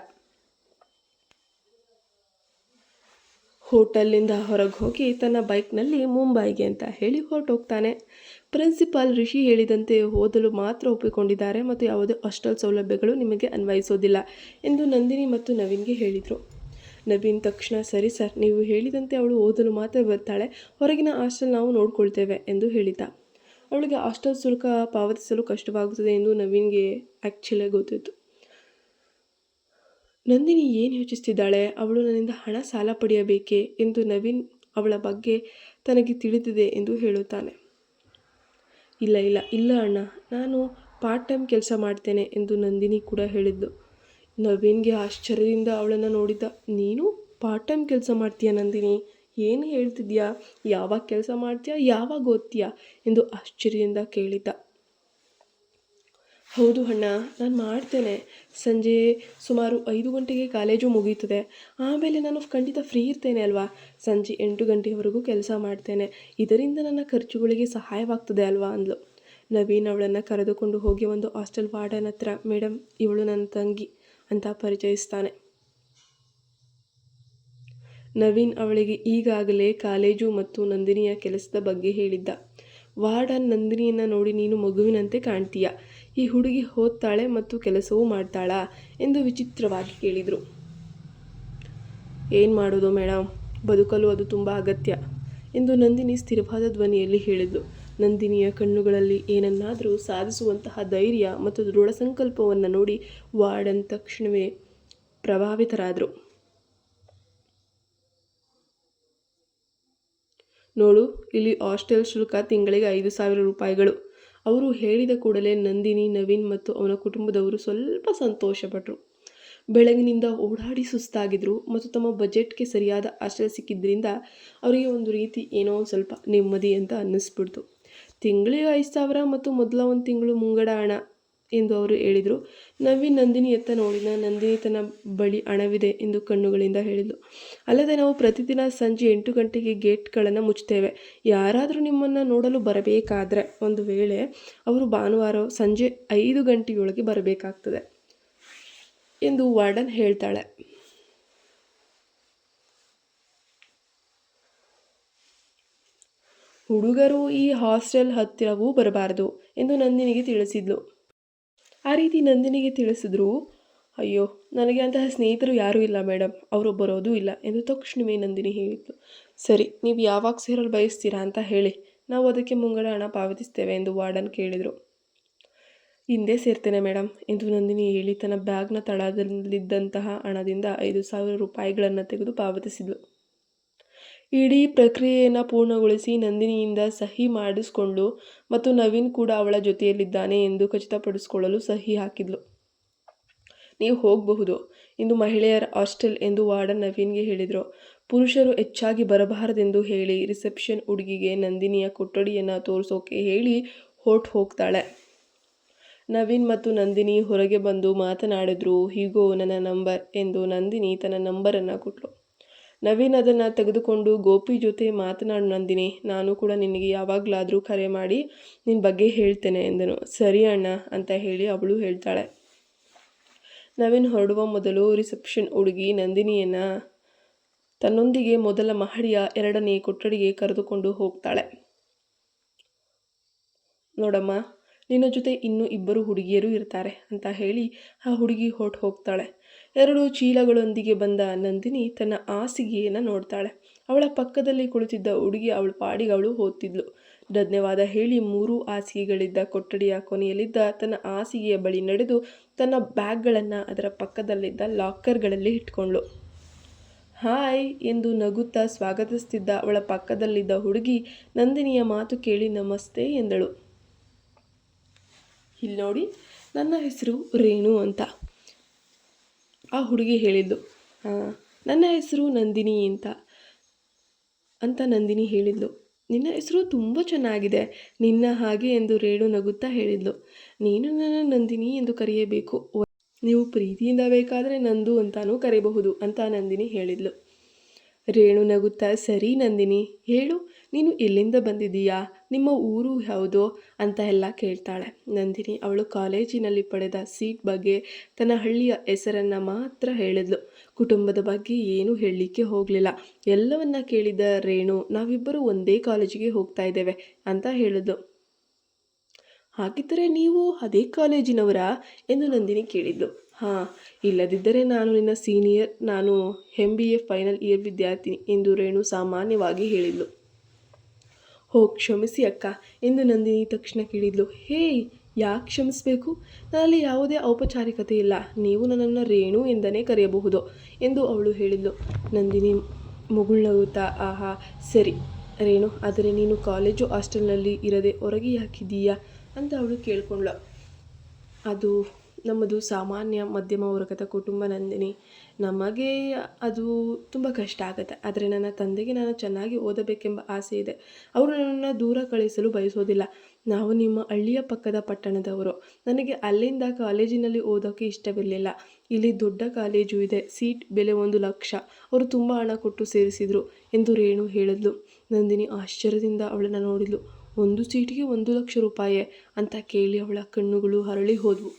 ಹೋಟೆಲ್ನಿಂದ ಹೊರಗೆ ಹೋಗಿ ತನ್ನ ಬೈಕ್ನಲ್ಲಿ ಮುಂಬೈಗೆ ಅಂತ ಹೇಳಿ ಹೊರಟೋಗ್ತಾನೆ. ಪ್ರಿನ್ಸಿಪಾಲ್ ರಿಷಿ ಹೇಳಿದಂತೆ ಓದಲು ಮಾತ್ರ ಒಪ್ಪಿಕೊಂಡಿದ್ದಾರೆ ಮತ್ತು ಯಾವುದೇ ಹಾಸ್ಟೆಲ್ ಸೌಲಭ್ಯಗಳು ನಿಮಗೆ ಅನ್ವಯಿಸೋದಿಲ್ಲ ಎಂದು ನಂದಿನಿ ಮತ್ತು ನವೀನ್ಗೆ ಹೇಳಿದರು. ನವೀನ್ ತಕ್ಷಣ, ಸರಿ ಸರ್, ನೀವು ಹೇಳಿದಂತೆ ಅವಳು ಓದಲು ಮಾತ್ರ ಬರ್ತಾಳೆ, ಹೊರಗಿನ ಹಾಸ್ಟೆಲ್ ನಾವು ನೋಡ್ಕೊಳ್ತೇವೆ ಎಂದು ಹೇಳಿದ್ದ. ಅವಳಿಗೆ ಹಾಸ್ಟೆಲ್ ಶುಲ್ಕ ಪಾವತಿಸಲು ಕಷ್ಟವಾಗುತ್ತದೆ ಎಂದು ನವೀನ್ಗೆ ಆ್ಯಕ್ಚುಲಿ ಗೊತ್ತಿತ್ತು. ನಂದಿನಿ ಏನು ಯೋಚಿಸ್ತಿದ್ದಾಳೆ? ಅವಳು ನನ್ನಿಂದ ಹಣ ಸಾಲ ಪಡೆಯಬೇಕೇ ಎಂದು ನವೀನ್ ಅವಳ ಬಗ್ಗೆ ತನಗೆ ತಿಳಿದಿದೆ ಎಂದು ಹೇಳುತ್ತಾನೆ. ಇಲ್ಲ ಅಣ್ಣ, ನಾನು ಪಾರ್ಟ್ ಟೈಮ್ ಕೆಲಸ ಮಾಡ್ತೇನೆ ಎಂದು ನಂದಿನಿ ಕೂಡ ಹೇಳಿದ್ಲು. ನವೀನ್ಗೆ ಆಶ್ಚರ್ಯದಿಂದ ಅವಳನ್ನು ನೋಡಿದ್ದ. ನೀನು ಪಾರ್ಟ್ ಟೈಮ್ ಕೆಲಸ ಮಾಡ್ತೀಯಾ ನಂದಿನಿ? ಏನು ಹೇಳ್ತಿದ್ಯಾ? ಯಾವಾಗ ಕೆಲಸ ಮಾಡ್ತೀಯಾ? ಯಾವಾಗ ಓದ್ತೀಯಾ ಎಂದು ಆಶ್ಚರ್ಯದಿಂದ ಕೇಳಿದ್ದ. ಹೌದು ಅಣ್ಣ, ನಾನು ಮಾಡ್ತೇನೆ. ಸಂಜೆ ಸುಮಾರು 5 ಗಂಟೆಗೆ ಕಾಲೇಜು ಮುಗೀತದೆ. ಆಮೇಲೆ ನಾನು ಖಂಡಿತ ಫ್ರೀ ಇರ್ತೇನೆ ಅಲ್ವಾ? ಸಂಜೆ 8 ಗಂಟೆಯವರೆಗೂ ಕೆಲಸ ಮಾಡ್ತೇನೆ. ಇದರಿಂದ ನನ್ನ ಖರ್ಚುಗಳಿಗೆ ಸಹಾಯವಾಗ್ತದೆ ಅಲ್ವಾ ಅಂದ್ಲು. ನವೀನ್ ಅವಳನ್ನು ಕರೆದುಕೊಂಡು ಹೋಗಿ ಒಂದು ಹಾಸ್ಟೆಲ್ ವಾರ್ಡನ್ ಹತ್ರ, ಮೇಡಮ್ ಇವಳು ನನ್ನ ತಂಗಿ ಅಂತ ಪರಿಚಯಿಸ್ತಾನೆ. ನವೀನ್ ಅವಳಿಗೆ ಈಗಾಗಲೇ ಕಾಲೇಜು ಮತ್ತು ನಂದಿನಿಯ ಕೆಲಸದ ಬಗ್ಗೆ ಹೇಳಿದ್ದ. ವಾರ್ಡನ್ ನಂದಿನಿಯನ್ನು ನೋಡಿ, ನೀನು ಮಗುವಿನಂತೆ ಕಾಣ್ತೀಯ. ಈ ಹುಡುಗಿ ಓದ್ತಾಳೆ ಮತ್ತು ಕೆಲಸವೂ ಮಾಡ್ತಾಳಾ ಎಂದು ವಿಚಿತ್ರವಾಗಿ ಕೇಳಿದರು. ಏನು ಮಾಡೋದು ಮೇಡಮ್, ಬದುಕಲು ಅದು ತುಂಬ ಅಗತ್ಯ ಎಂದು ನಂದಿನಿ ಸ್ಥಿರವಾದ ಧ್ವನಿಯಲ್ಲಿ ಹೇಳಿದ್ಲು. ನಂದಿನಿಯ ಕಣ್ಣುಗಳಲ್ಲಿ ಏನನ್ನಾದರೂ ಸಾಧಿಸುವಂತಹ ಧೈರ್ಯ ಮತ್ತು ದೃಢ ಸಂಕಲ್ಪವನ್ನು ನೋಡಿ ವಾರ್ಡನ್ ತಕ್ಷಣವೇ ಪ್ರಭಾವಿತರಾದರು. ನೋಡು, ಇಲ್ಲಿ ಹಾಸ್ಟೆಲ್ ಶುಲ್ಕ ತಿಂಗಳಿಗೆ 5,000 ರೂಪಾಯಿಗಳು. ಅವರು ಹೇಳಿದ ಕೂಡಲೇ ನಂದಿನಿ, ನವೀನ್ ಮತ್ತು ಅವನ ಕುಟುಂಬದವರು ಸ್ವಲ್ಪ ಸಂತೋಷಪಟ್ಟರು. ಬೆಳಗಿನಿಂದ ಓಡಾಡಿ ಸುಸ್ತಾಗಿದ್ರು ಮತ್ತು ತಮ್ಮ ಬಜೆಟ್ಗೆ ಸರಿಯಾದ ಹಾಸ್ಟೆಲ್ ಸಿಕ್ಕಿದ್ರಿಂದ ಅವರಿಗೆ ಒಂದು ರೀತಿ ಏನೋ ಸ್ವಲ್ಪ ನೆಮ್ಮದಿ ಅಂತ ಅನ್ನಿಸ್ಬಿಡ್ತು. ತಿಂಗಳಿಗೆ 5,000 ಮತ್ತು ಮೊದಲ ಒಂದು ತಿಂಗಳು ಮುಂಗಡ ಹಣ ಎಂದು ಅವರು ಹೇಳಿದರು. ನವೀನ್ ನಂದಿನಿ ಎತ್ತ ನೋಡಿದ. ನಂದಿನಿ ತನ್ನ ಬಳಿ ಹಣವಿದೆ ಎಂದು ಕಣ್ಣುಗಳಿಂದ ಹೇಳಿದ್ಲು. ಅಲ್ಲದೆ ನಾವು ಪ್ರತಿದಿನ ಸಂಜೆ 8 ಗಂಟೆಗೆ ಗೇಟ್ಗಳನ್ನು ಮುಚ್ತೇವೆ. ಯಾರಾದರೂ ನಿಮ್ಮನ್ನು ನೋಡಲು ಬರಬೇಕಾದ್ರೆ ಒಂದು ವೇಳೆ ಅವರು ಭಾನುವಾರ ಸಂಜೆ 5 ಗಂಟೆಯೊಳಗೆ ಬರಬೇಕಾಗ್ತದೆ ಎಂದು ವಾರ್ಡನ್ ಹೇಳ್ತಾಳೆ. ಹುಡುಗರು ಈ ಹಾಸ್ಟೆಲ್ ಹತ್ತಿರವೂ ಬರಬಾರದು ಎಂದು ನಂದಿನಿಗೆ ತಿಳಿಸಿದ್ಲು. ಆ ರೀತಿ ನಂದಿನಿಗೆ ತಿಳಿಸಿದ್ರು. ಅಯ್ಯೋ, ನನಗೆ ಅಂತಹ ಸ್ನೇಹಿತರು ಯಾರೂ ಇಲ್ಲ ಮೇಡಮ್, ಅವರು ಬರೋದೂ ಇಲ್ಲ ಎಂದು ತಕ್ಷಣವೇ ನಂದಿನಿ ಹೇಳಿದ್ಲು. ಸರಿ, ನೀವು ಯಾವಾಗ ಸೇರಲು ಬಯಸ್ತೀರಾ ಅಂತ ಹೇಳಿ, ನಾವು ಅದಕ್ಕೆ ಮುಂಗಡ ಹಣ ಪಾವತಿಸ್ತೇವೆ ಎಂದು ವಾರ್ಡನ್ ಕೇಳಿದರು. ಹಿಂದೆ ಸೇರ್ತೇನೆ ಮೇಡಮ್ ಎಂದು ನಂದಿನಿ ಹೇಳಿ ತನ್ನ ಬ್ಯಾಗ್ನ ತಳದಲ್ಲಿದ್ದಂತಹ ಹಣದಿಂದ 5,000 ರೂಪಾಯಿಗಳನ್ನು ತೆಗೆದು ಪಾವತಿಸಿದ್ಲು. ಇಡೀ ಪ್ರಕ್ರಿಯೆಯನ್ನು ಪೂರ್ಣಗೊಳಿಸಿ ನಂದಿನಿಯಿಂದ ಸಹಿ ಮಾಡಿಸ್ಕೊಂಡು ಮತ್ತು ನವೀನ್ ಕೂಡ ಅವಳ ಜೊತೆಯಲ್ಲಿದ್ದಾನೆ ಎಂದು ಖಚಿತಪಡಿಸಿಕೊಳ್ಳಲು ಸಹಿ ಹಾಕಿದ್ಲು. ನೀವು ಹೋಗಬಹುದು, ಇಂದು ಮಹಿಳೆಯರ ಹಾಸ್ಟೆಲ್ ಎಂದು ವಾರ್ಡನ್ ನವೀನ್ಗೆ ಹೇಳಿದರು. ಪುರುಷರು ಹೆಚ್ಚಾಗಿ ಬರಬಾರದೆಂದು ಹೇಳಿ ರಿಸೆಪ್ಷನ್ ಹುಡುಗಿಗೆ ನಂದಿನಿಯ ಕೊಠಡಿಯನ್ನು ತೋರಿಸೋಕೆ ಹೇಳಿ ಹೋಗ್ತಾಳೆ. ನವೀನ್ ಮತ್ತು ನಂದಿನಿ ಹೊರಗೆ ಬಂದು ಮಾತನಾಡಿದ್ರು. ಹೀಗೋ ನನ್ನ ನಂಬರ್ ಎಂದು ನಂದಿನಿ ತನ್ನ ನಂಬರನ್ನು ಕೊಟ್ಟಳು. ನವೀನ್ ಅದನ್ನು ತೆಗೆದುಕೊಂಡು, ಗೋಪಿ ಜೊತೆ ಮಾತನಾಡು ನಂದಿನಿ, ನಾನು ಕೂಡ ನಿನಗೆ ಯಾವಾಗಲಾದರೂ ಕರೆ ಮಾಡಿ ನಿನ್ನ ಬಗ್ಗೆ ಹೇಳ್ತೇನೆ ಎಂದನು. ಸರಿ ಅಣ್ಣ ಅಂತ ಹೇಳಿ ಅವಳು ಹೇಳ್ತಾಳೆ. ನವೀನ್ ಹೊರಡುವ ಮೊದಲು ರಿಸೆಪ್ಷನ್ ಹುಡುಗಿ ನಂದಿನಿಯನ್ನು ತನ್ನೊಂದಿಗೆ ಮೊದಲ ಮಹಡಿಯ 2ನೇ ಕೊಠಡಿಗೆ ಕರೆದುಕೊಂಡು ಹೋಗ್ತಾಳೆ. ನೋಡಮ್ಮ, ನಿನ್ನ ಜೊತೆ ಇನ್ನೂ 2 ಹುಡುಗಿಯರು ಇರ್ತಾರೆ ಅಂತ ಹೇಳಿ ಆ ಹುಡುಗಿ ಹೋಗ್ತಾಳೆ. 2 ಚೀಲಗಳೊಂದಿಗೆ ಬಂದ ನಂದಿನಿ ತನ್ನ ಹಾಸಿಗೆಯನ್ನು ನೋಡ್ತಾಳೆ. ಅವಳ ಪಕ್ಕದಲ್ಲಿ ಕುಳಿತಿದ್ದ ಹುಡುಗಿ ಅವಳ ಪಾಡಿಗೆ ಅವಳು ಓದ್ತಿದ್ಲು. ಧನ್ಯವಾದ ಹೇಳಿ 3 ಹಾಸಿಗೆಗಳಿದ್ದ ಕೊಠಡಿಯ ಕೊನೆಯಲ್ಲಿದ್ದ ತನ್ನ ಹಾಸಿಗೆಯ ಬಳಿ ನಡೆದು ತನ್ನ ಬ್ಯಾಗ್ಗಳನ್ನು ಅದರ ಪಕ್ಕದಲ್ಲಿದ್ದ ಲಾಕರ್ಗಳಲ್ಲಿ ಇಟ್ಕೊಂಡ್ಳು. ಹಾಯ್ ಎಂದು ನಗುತ್ತಾ ಸ್ವಾಗತಿಸ್ತಿದ್ದ ಅವಳ ಪಕ್ಕದಲ್ಲಿದ್ದ ಹುಡುಗಿ ನಂದಿನಿಯ ಮಾತು ಕೇಳಿ ನಮಸ್ತೆ ಎಂದಳು. ಇಲ್ಲಿ ನೋಡಿ, ನನ್ನ ಹೆಸರು ರೇಣು ಅಂತ ಆ ಹುಡುಗಿ ಹೇಳಿದ್ಲು. ನನ್ನ ಹೆಸರು ನಂದಿನಿ ಅಂತ ನಂದಿನಿ ಹೇಳಿದ್ಲು. ನಿನ್ನ ಹೆಸರು ತುಂಬ ಚೆನ್ನಾಗಿದೆ, ನಿನ್ನ ಹಾಗೆ ಎಂದು ರೇಣು ನಗುತ್ತಾ ಹೇಳಿದ್ಲು. ನೀನು ನನ್ನ ನಂದಿನಿ ಎಂದು ಕರೆಯಬೇಕು, ನೀವು ಪ್ರೀತಿಯಿಂದ ಬೇಕಾದರೆ ನಂದು ಅಂತಾನೂ ಕರೆಯಬಹುದು ಅಂತ ನಂದಿನಿ ಹೇಳಿದ್ಲು. ರೇಣು ನಗುತ್ತಾ, ಸರಿ ನಂದಿನಿ, ಹೇಳು, ನೀನು ಎಲ್ಲಿಂದ ಬಂದಿದ್ದೀಯಾ, ನಿಮ್ಮ ಊರು ಯಾವುದೋ ಅಂತ ಎಲ್ಲ ಕೇಳ್ತಾಳೆ. ನಂದಿನಿ ಅವಳು ಕಾಲೇಜಿನಲ್ಲಿ ಪಡೆದ ಸೀಟ್ ಬಗ್ಗೆ, ತನ್ನ ಹಳ್ಳಿಯ ಹೆಸರನ್ನು ಮಾತ್ರ ಹೇಳಿದ್ಲು. ಕುಟುಂಬದ ಬಗ್ಗೆ ಏನೂ ಹೇಳಲಿಕ್ಕೆ ಹೋಗಲಿಲ್ಲ. ಎಲ್ಲವನ್ನ ಕೇಳಿದ ರೇಣು, ನಾವಿಬ್ಬರು ಒಂದೇ ಕಾಲೇಜಿಗೆ ಹೋಗ್ತಾ ಇದ್ದೇವೆ ಅಂತ ಹೇಳಿದ್ಲು. ಹಾಗಿದ್ದರೆ ನೀವು ಅದೇ ಕಾಲೇಜಿನವರಾ ಎಂದು ನಂದಿನಿ ಕೇಳಿದ್ಲು. ಹಾಂ, ಇಲ್ಲದಿದ್ದರೆ ನಾನು ನಿನ್ನ ಸೀನಿಯರ್, ನಾನು MBA ಫೈನಲ್ ಇಯರ್ ವಿದ್ಯಾರ್ಥಿನಿ ಎಂದು ರೇಣು ಸಾಮಾನ್ಯವಾಗಿ ಹೇಳಿದ್ಲು. ಕ್ಷಮಿಸಿ ಅಕ್ಕ ಎಂದು ನಂದಿನಿ ತಕ್ಷಣ ಕೇಳಿದ್ಲು. ಯಾಕೆ ಕ್ಷಮಿಸಬೇಕು, ನನ್ನಲ್ಲಿ ಯಾವುದೇ ಔಪಚಾರಿಕತೆ ಇಲ್ಲ, ನೀವು ನನ್ನನ್ನು ರೇಣು ಎಂದನೇ ಕರೆಯಬಹುದು ಎಂದು ಅವಳು ಹೇಳಿದ್ಲು. ನಂದಿನಿ ಮುಗುಳ್ನಗುತ್ತಾ, ಆಹಾ ಸರಿ ರೇಣು, ಆದರೆ ನೀನು ಕಾಲೇಜು ಹಾಸ್ಟೆಲ್ನಲ್ಲಿ ಇರದೆ ಹೊರಗೆ ಯಾಕಿದ್ದೀಯಾ ಅಂತ ಅವಳು ಕೇಳ್ಕೊಂಡ್ಳು. ಅದು ನಮ್ಮದು ಸಾಮಾನ್ಯ ಮಧ್ಯಮ ವರ್ಗದ ಕುಟುಂಬ ನಂದಿನಿ, ನಮಗೆ ಅದು ತುಂಬ ಕಷ್ಟ ಆಗುತ್ತೆ. ಆದರೆ ನನ್ನ ತಂದೆಗೆ ನಾನು ಚೆನ್ನಾಗಿ ಓದಬೇಕೆಂಬ ಆಸೆ ಇದೆ. ಅವರು ನನ್ನನ್ನು ದೂರ ಕಳಿಸಲು ಬಯಸೋದಿಲ್ಲ. ನಾವು ನಿಮ್ಮ ಹಳ್ಳಿಯ ಪಕ್ಕದ ಪಟ್ಟಣದವರು. ನನಗೆ ಅಲ್ಲಿಂದ ಕಾಲೇಜಿನಲ್ಲಿ ಓದೋಕ್ಕೆ ಇಷ್ಟವಿರಲಿಲ್ಲ. ಇಲ್ಲಿ ದೊಡ್ಡ ಕಾಲೇಜು ಇದೆ. ಸೀಟ್ ಬೆಲೆ 1,00,000. ಅವರು ತುಂಬ ಹಣ ಕೊಟ್ಟು ಸೇರಿಸಿದರು ಎಂದು ರೇಣು ಹೇಳಿದ್ಲು. ನಂದಿನಿ ಆಶ್ಚರ್ಯದಿಂದ ಅವಳನ್ನು ನೋಡಿದ್ಲು. 1 ಸೀಟಿಗೆ 1,00,000 ರೂಪಾಯೇ ಅಂತ ಕೇಳಿ ಅವಳ ಕಣ್ಣುಗಳು ಅರಳಿ ಹೋದವು.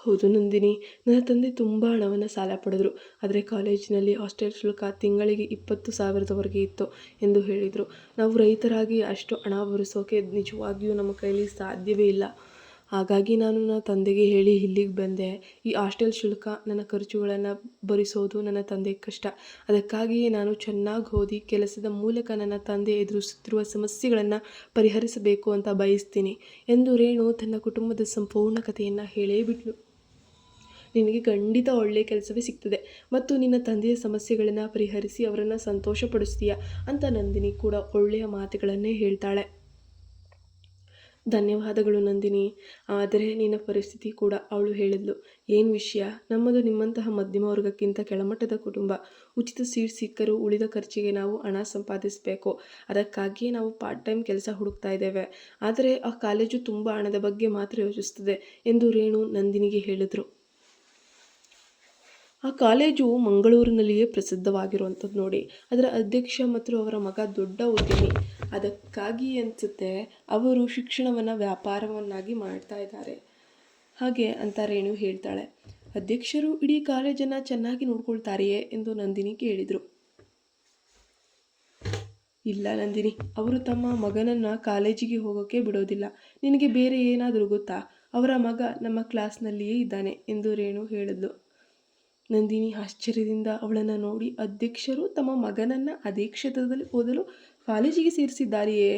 ಹೌದು ನಂದಿನಿ, ನನ್ನ ತಂದೆ ತುಂಬ ಹಣವನ್ನು ಸಾಲ ಪಡೆದರು. ಆದರೆ ಕಾಲೇಜಿನಲ್ಲಿ ಹಾಸ್ಟೆಲ್ ಶುಲ್ಕ ತಿಂಗಳಿಗೆ 20,000ವರೆಗೆ ಇತ್ತು ಎಂದು ಹೇಳಿದರು. ನಾವು ರೈತರಾಗಿ ಅಷ್ಟು ಹಣ ಭರಿಸೋಕೆ ನಿಜವಾಗಿಯೂ ನಮ್ಮ ಕೈಲಿ ಸಾಧ್ಯವೇ ಇಲ್ಲ. ಹಾಗಾಗಿ ನಾನು ನನ್ನ ತಂದೆಗೆ ಹೇಳಿ ಇಲ್ಲಿಗೆ ಬಂದೆ. ಈ ಹಾಸ್ಟೆಲ್ ಶುಲ್ಕ, ನನ್ನ ಖರ್ಚುಗಳನ್ನು ಭರಿಸೋದು ನನ್ನ ತಂದೆಗೆ ಕಷ್ಟ. ಅದಕ್ಕಾಗಿಯೇ ನಾನು ಚೆನ್ನಾಗಿ ಓದಿ ಕೆಲಸದ ಮೂಲಕ ನನ್ನ ತಂದೆ ಎದುರಿಸುತ್ತಿರುವ ಸಮಸ್ಯೆಗಳನ್ನು ಪರಿಹರಿಸಬೇಕು ಅಂತ ಬಯಸ್ತೀನಿ ಎಂದು ರೇಣು ತನ್ನ ಕುಟುಂಬದ ಸಂಪೂರ್ಣ ಕಥೆಯನ್ನು ಹೇಳೇ ಬಿಟ್ಲು. ನಿನಗೆ ಖಂಡಿತ ಒಳ್ಳೆಯ ಕೆಲಸವೇ ಸಿಗ್ತದೆ ಮತ್ತು ನಿನ್ನ ತಂದೆಯ ಸಮಸ್ಯೆಗಳನ್ನು ಪರಿಹರಿಸಿ ಅವರನ್ನು ಸಂತೋಷಪಡಿಸ್ತೀಯ ಅಂತ ನಂದಿನಿ ಕೂಡ ಒಳ್ಳೆಯ ಮಾತುಗಳನ್ನೇ ಹೇಳ್ತಾಳೆ. ಧನ್ಯವಾದಗಳು ನಂದಿನಿ. ಆದರೆ ನಿನ್ನ ಪರಿಸ್ಥಿತಿ ಕೂಡ ಅವಳು ಹೇಳಿದ್ಲು. ಏನು ವಿಷಯ? ನಮ್ಮದು ನಿಮ್ಮಂತಹ ಮಧ್ಯಮ ವರ್ಗಕ್ಕಿಂತ ಕೆಳಮಟ್ಟದ ಕುಟುಂಬ. ಉಚಿತ ಸೀಟ್ ಸಿಕ್ಕರೂ ಉಳಿದ ಖರ್ಚಿಗೆ ನಾವು ಹಣ ಸಂಪಾದಿಸಬೇಕು. ಅದಕ್ಕಾಗಿಯೇ ನಾವು ಪಾರ್ಟ್ ಟೈಮ್ ಕೆಲಸ ಹುಡುಕ್ತಾ ಇದ್ದೇವೆ. ಆದರೆ ಆ ಕಾಲೇಜು ತುಂಬ ಹಣದ ಬಗ್ಗೆ ಮಾತ್ರ ಯೋಚಿಸ್ತದೆ ಎಂದು ರೇಣು ನಂದಿನಿಗೆ ಹೇಳಿದರು. ಆ ಕಾಲೇಜು ಮಂಗಳೂರಿನಲ್ಲಿಯೇ ಪ್ರಸಿದ್ಧವಾಗಿರುವಂಥದ್ದು ನೋಡಿ. ಅದರ ಅಧ್ಯಕ್ಷ ಮತ್ತು ಅವರ ಮಗ ದೊಡ್ಡ ಉದ್ಯಮಿ. ಅದಕ್ಕಾಗಿ ಅನಿಸುತ್ತೆ ಅವರು ಶಿಕ್ಷಣವನ್ನು ವ್ಯಾಪಾರವನ್ನಾಗಿ ಮಾಡ್ತಾ ಇದ್ದಾರೆ ಹಾಗೆ ಅಂತ ರೇಣು ಹೇಳ್ತಾಳೆ. ಅಧ್ಯಕ್ಷರು ಇಡೀ ಕಾಲೇಜನ್ನು ಚೆನ್ನಾಗಿ ನೋಡ್ಕೊಳ್ತಾರೆಯೇ ಎಂದು ನಂದಿನಿ ಕೇಳಿದರು. ಇಲ್ಲ ನಂದಿನಿ, ಅವರು ತಮ್ಮ ಮಗನನ್ನು ಕಾಲೇಜಿಗೆ ಹೋಗೋಕ್ಕೆ ಬಿಡೋದಿಲ್ಲ. ನಿನಗೆ ಬೇರೆ ಏನಾದರೂ ಗೊತ್ತಾ? ಅವರ ಮಗ ನಮ್ಮ ಕ್ಲಾಸ್ನಲ್ಲಿಯೇ ಇದ್ದಾನೆ ಎಂದು ರೇಣು ಹೇಳಿದ್ಲು. ನಂದಿನಿ ಆಶ್ಚರ್ಯದಿಂದ ಅವಳನ್ನು ನೋಡಿ, ಅಧ್ಯಕ್ಷರು ತಮ್ಮ ಮಗನನ್ನು ಅದೇ ಕ್ಷೇತ್ರದಲ್ಲಿ ಓದಲು ಕಾಲೇಜಿಗೆ ಸೇರಿಸಿದ್ದಾರೆಯೇ?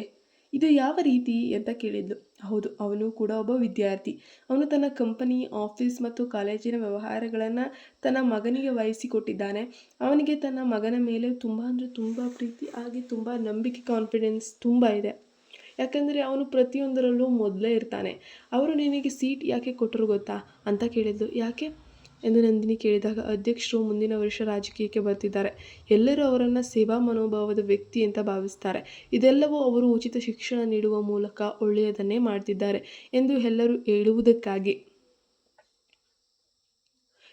ಇದು ಯಾವ ರೀತಿ ಅಂತ ಕೇಳಿದ್ಲು. ಹೌದು, ಅವನು ಕೂಡ ಒಬ್ಬ ವಿದ್ಯಾರ್ಥಿ. ಅವನು ತನ್ನ ಕಂಪನಿ, ಆಫೀಸ್ ಮತ್ತು ಕಾಲೇಜಿನ ವ್ಯವಹಾರಗಳನ್ನು ತನ್ನ ಮಗನಿಗೆ ವಹಿಸಿಕೊಟ್ಟಿದ್ದಾನೆ. ಅವನಿಗೆ ತನ್ನ ಮಗನ ಮೇಲೆ ತುಂಬ ಅಂದರೆ ತುಂಬ ಪ್ರೀತಿ, ಹಾಗೆ ತುಂಬ ನಂಬಿಕೆ, ಕಾನ್ಫಿಡೆನ್ಸ್ ತುಂಬ ಇದೆ. ಯಾಕಂದರೆ ಅವನು ಪ್ರತಿಯೊಂದರಲ್ಲೂ ಮೊದಲೇ ಇರ್ತಾನೆ. ಅವರು ನಿನಗೆ ಸೀಟ್ ಯಾಕೆ ಕೊಟ್ಟರು ಗೊತ್ತಾ ಅಂತ ಕೇಳಿದ್ಲು. ಯಾಕೆ ಎಂದು ನಂದಿನಿ ಕೇಳಿದಾಗ, ಅಧ್ಯಕ್ಷರು ಮುಂದಿನ ವರ್ಷ ರಾಜಕೀಯಕ್ಕೆ ಬರ್ತಿದ್ದಾರೆ. ಎಲ್ಲರೂ ಅವರನ್ನು ಸೇವಾ ಮನೋಭಾವದ ವ್ಯಕ್ತಿ ಅಂತ ಭಾವಿಸ್ತಾರೆ. ಇದೆಲ್ಲವೂ ಅವರು ಉಚಿತ ಶಿಕ್ಷಣ ನೀಡುವ ಮೂಲಕ ಒಳ್ಳೆಯದನ್ನೇ ಮಾಡ್ತಿದ್ದಾರೆ ಎಂದು ಎಲ್ಲರೂ ಹೇಳುವುದಕ್ಕಾಗಿ.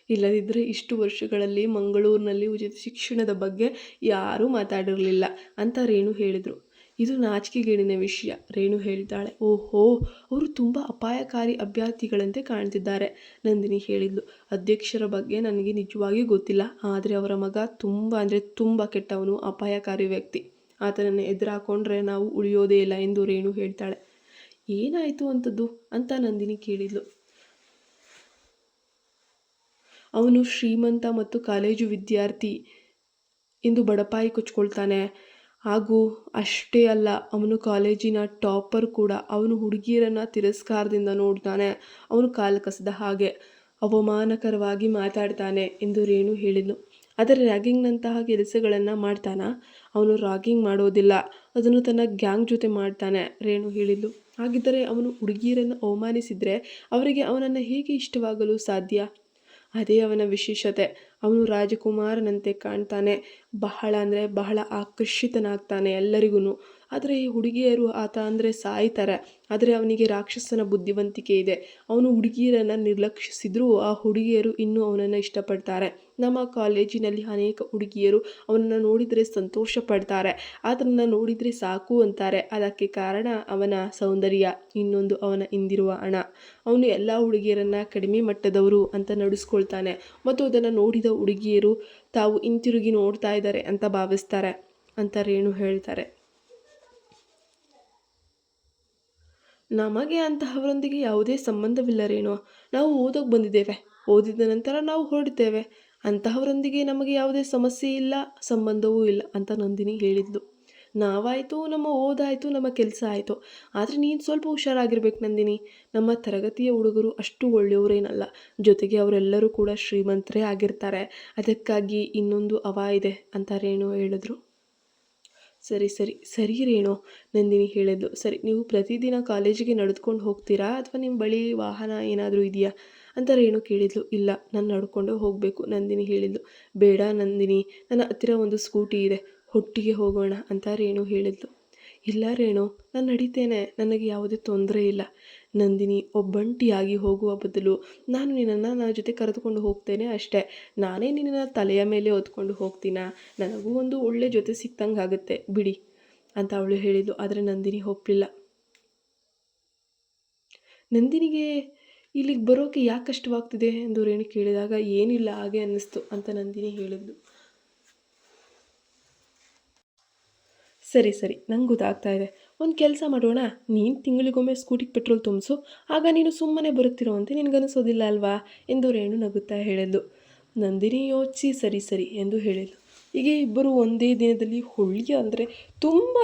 ಇಲ್ಲದಿದ್ದರೆ ಇಷ್ಟು ವರ್ಷಗಳಲ್ಲಿ ಮಂಗಳೂರಿನಲ್ಲಿ ಉಚಿತ ಶಿಕ್ಷಣದ ಬಗ್ಗೆ ಯಾರೂ ಮಾತಾಡಿರಲಿಲ್ಲ ಅಂತ ರೇಣು ಹೇಳಿದರು. ಇದು ನಾಚಿಕೆಗೇಡಿನ ವಿಷಯ, ರೇಣು ಹೇಳ್ತಾಳೆ. ಓಹೋ, ಅವರು ತುಂಬ ಅಪಾಯಕಾರಿ ಅಭ್ಯರ್ಥಿಗಳಂತೆ ಕಾಣ್ತಿದ್ದಾರೆ, ನಂದಿನಿ ಹೇಳಿದ್ಲು. ಅಧ್ಯಕ್ಷರ ಬಗ್ಗೆ ನನಗೆ ನಿಜವಾಗಿಯೂ ಗೊತ್ತಿಲ್ಲ, ಆದರೆ ಅವರ ಮಗ ತುಂಬ ಅಂದರೆ ತುಂಬ ಕೆಟ್ಟವನು, ಅಪಾಯಕಾರಿ ವ್ಯಕ್ತಿ. ಆತನನ್ನು ಎದುರಾಕೊಂಡ್ರೆ ನಾವು ಉಳಿಯೋದೇ ಇಲ್ಲ ಎಂದು ರೇಣು ಹೇಳ್ತಾಳೆ. ಏನಾಯಿತು ಅಂಥದ್ದು ಅಂತ ನಂದಿನಿ ಕೇಳಿದ್ಲು. ಅವನು ಶ್ರೀಮಂತ ಮತ್ತು ಕಾಲೇಜು ವಿದ್ಯಾರ್ಥಿ ಎಂದು ಬಡಪಾಯಿ ಕೊಚ್ಕೊಳ್ತಾನೆ. ಹಾಗೂ ಅಷ್ಟೇ ಅಲ್ಲ, ಅವನು ಕಾಲೇಜಿನ ಟಾಪರ್ ಕೂಡ. ಅವನು ಹುಡುಗಿಯರನ್ನು ತಿರಸ್ಕಾರದಿಂದ ನೋಡ್ತಾನೆ. ಅವನು ಕಾಲು ಕಸದ ಹಾಗೆ ಅವಮಾನಕರವಾಗಿ ಮಾತಾಡ್ತಾನೆ ಎಂದು ರೇಣು ಹೇಳಿದ್ಲು. ಆದರೆ ರ್ಯಾಗಿಂಗ್ನಂತಹ ಕೆಲಸಗಳನ್ನು ಮಾಡ್ತಾನಾ? ಅವನು ರ್ಯಾಗಿಂಗ್ ಮಾಡೋದಿಲ್ಲ, ಅದನ್ನು ತನ್ನ ಗ್ಯಾಂಗ್ ಜೊತೆ ಮಾಡ್ತಾನೆ, ರೇಣು ಹೇಳಿದ್ಲು. ಹಾಗಿದ್ದರೆ ಅವನು ಹುಡುಗಿಯರನ್ನು ಅವಮಾನಿಸಿದರೆ ಅವರಿಗೆ ಅವನನ್ನು ಹೇಗೆ ಇಷ್ಟವಾಗಲು ಸಾಧ್ಯ? ಅದೇ ಅವನ ವಿಶೇಷತೆ. ಅವನು ರಾಜಕುಮಾರನಂತೆ ಕಾಣ್ತಾನೆ, ಬಹಳ ಅಂದರೆ ಬಹಳ ಆಕರ್ಷಿತನಾಗ್ತಾನೆ ಎಲ್ಲರಿಗೂ. ಆದರೆ ಈ ಹುಡುಗಿಯರು ಆತ ಅಂದರೆ ಸಾಯ್ತಾರೆ. ಆದರೆ ಅವನಿಗೆ ರಾಕ್ಷಸನ ಬುದ್ಧಿವಂತಿಕೆ ಇದೆ. ಅವನು ಹುಡುಗಿಯರನ್ನು ನಿರ್ಲಕ್ಷಿಸಿದರೂ ಆ ಹುಡುಗಿಯರು ಇನ್ನೂ ಅವನನ್ನು ಇಷ್ಟಪಡ್ತಾರೆ. ನಮ್ಮ ಕಾಲೇಜಿನಲ್ಲಿ ಅನೇಕ ಹುಡುಗಿಯರು ಅವನನ್ನು ನೋಡಿದರೆ ಸಂತೋಷ ಪಡ್ತಾರೆ, ಆತನನ್ನು ನೋಡಿದರೆ ಸಾಕು ಅಂತಾರೆ. ಅದಕ್ಕೆ ಕಾರಣ ಅವನ ಸೌಂದರ್ಯ, ಇನ್ನೊಂದು ಅವನ ಹಿಂದಿರುವ ಹಣ. ಅವನು ಎಲ್ಲ ಹುಡುಗಿಯರನ್ನು ಕಡಿಮೆ ಮಟ್ಟದವರು ಅಂತ ನಡೆಸ್ಕೊಳ್ತಾನೆ ಮತ್ತು ಅದನ್ನು ನೋಡಿದ ಹುಡುಗಿಯರು ತಾವು ಹಿಂತಿರುಗಿ ನೋಡ್ತಾ ಇದ್ದಾರೆ ಅಂತ ಭಾವಿಸ್ತಾರೆ ಅಂತ ರೇಣು ಹೇಳ್ತಾರೆ. ನಮಗೆ ಅಂತಹವರೊಂದಿಗೆ ಯಾವುದೇ ಸಂಬಂಧವಿಲ್ಲ ರೇಣು. ನಾವು ಓದೋಕೆ ಬಂದಿದ್ದೇವೆ, ಓದಿದ ನಂತರ ನಾವು ಹೊರಡ್ತೇವೆ. ಅಂತಹವರೊಂದಿಗೆ ನಮಗೆ ಯಾವುದೇ ಸಮಸ್ಯೆ ಇಲ್ಲ, ಸಂಬಂಧವೂ ಇಲ್ಲ ಅಂತ ನಂದಿನಿ ಹೇಳಿದ್ಲು. ನಾವಾಯಿತು, ನಮ್ಮ ಓದಾಯಿತು, ನಮ್ಮ ಕೆಲಸ ಆಯಿತು. ಆದರೆ ನೀನು ಸ್ವಲ್ಪ ಹುಷಾರಾಗಿರ್ಬೇಕು ನಂದಿನಿ. ನಮ್ಮ ತರಗತಿಯ ಹುಡುಗರು ಅಷ್ಟು ಒಳ್ಳೆಯವರೇನಲ್ಲ. ಜೊತೆಗೆ ಅವರೆಲ್ಲರೂ ಕೂಡ ಶ್ರೀಮಂತರೇ ಆಗಿರ್ತಾರೆ. ಅದಕ್ಕಾಗಿ ಇನ್ನೊಂದು ಹವಾ ಇದೆ ಅಂತ ರೇಣು ಹೇಳಿದ್ರು. ಸರಿ ಸರಿ ಸರಿ ರೇಣು, ನಂದಿನಿ ಹೇಳಿದ್ಲು. ಸರಿ, ನೀವು ಪ್ರತಿದಿನ ಕಾಲೇಜಿಗೆ ನಡೆದುಕೊಂಡು ಹೋಗ್ತೀರಾ ಅಥವಾ ನಿಮ್ಮ ಬಳಿ ವಾಹನ ಏನಾದರೂ ಇದೆಯಾ ಅಂತ ರೇಣು ಕೇಳಿದ್ಲು. ಇಲ್ಲ, ನಾನು ನಡ್ಕೊಂಡು ಹೋಗಬೇಕು, ನಂದಿನಿ ಹೇಳಿದ್ಲು. ಬೇಡ ನಂದಿನಿ, ನನ್ನ ಹತ್ತಿರ ಒಂದು ಸ್ಕೂಟಿ ಇದೆ, ಒಟ್ಟಿಗೆ ಹೋಗೋಣ ಅಂತ ರೇಣು ಹೇಳಿದ್ಲು. ಇಲ್ಲ ರೇಣು, ನಾನು ನಡಿತೇನೆ, ನನಗೆ ಯಾವುದೇ ತೊಂದರೆ ಇಲ್ಲ. ನಂದಿನಿ, ಒಬ್ಬಂಟಿಯಾಗಿ ಹೋಗುವ ಬದಲು ನಾನು ನಿನ್ನನ್ನು ನನ್ನ ಜೊತೆ ಕರೆದುಕೊಂಡು ಹೋಗ್ತೇನೆ ಅಷ್ಟೇ. ನಾನೇ ನಿನ್ನ ತಲೆಯ ಮೇಲೆ ಹೊತ್ಕೊಂಡು ಹೋಗ್ತೀನಾ? ನನಗೂ ಒಂದು ಒಳ್ಳೆ ಜೊತೆ ಸಿಕ್ತಂಗೆ ಆಗುತ್ತೆ ಬಿಡಿ ಅಂತ ಅವಳು ಹೇಳಿದ್ಲು. ಆದರೆ ನಂದಿನಿ ಒಪ್ಪಲಿಲ್ಲ. ನಂದಿನಿಗೆ ಇಲ್ಲಿಗೆ ಬರೋಕೆ ಯಾಕೆ ಕಷ್ಟವಾಗ್ತಿದೆ ಎಂದು ರೇಣು ಕೇಳಿದಾಗ ಏನಿಲ್ಲ ಹಾಗೆ ಅನ್ನಿಸ್ತು ಅಂತ ನಂದಿನಿ ಹೇಳಿದ್ಲು. ಸರಿ ಸರಿ, ನಂಗೆ ಗೊತ್ತಾಗ್ತಾ ಇದೆ. ಒಂದು ಕೆಲಸ ಮಾಡೋಣ, ನೀನು ತಿಂಗಳಿಗೊಮ್ಮೆ ಸ್ಕೂಟಿಗೆ ಪೆಟ್ರೋಲ್ ತುಂಬಿಸು, ಆಗ ನೀನು ಸುಮ್ಮನೆ ಬರುತ್ತಿರೋ ಅಂತ ನಿನಗನ್ನಿಸೋದಿಲ್ಲ ಅಲ್ವಾ ಎಂದು ರೇಣು ನಗುತ್ತಾ ಹೇಳಿದ್ಲು. ನಂದಿನಿ ಯೋಚಿಸಿ ಸರಿ ಸರಿ ಎಂದು ಹೇಳಿದ್ಲು. ಹೀಗೆ ಇಬ್ಬರು ಒಂದೇ ದಿನದಲ್ಲಿ ಹೊಳ್ಳಿಯ ಅಂದರೆ ತುಂಬ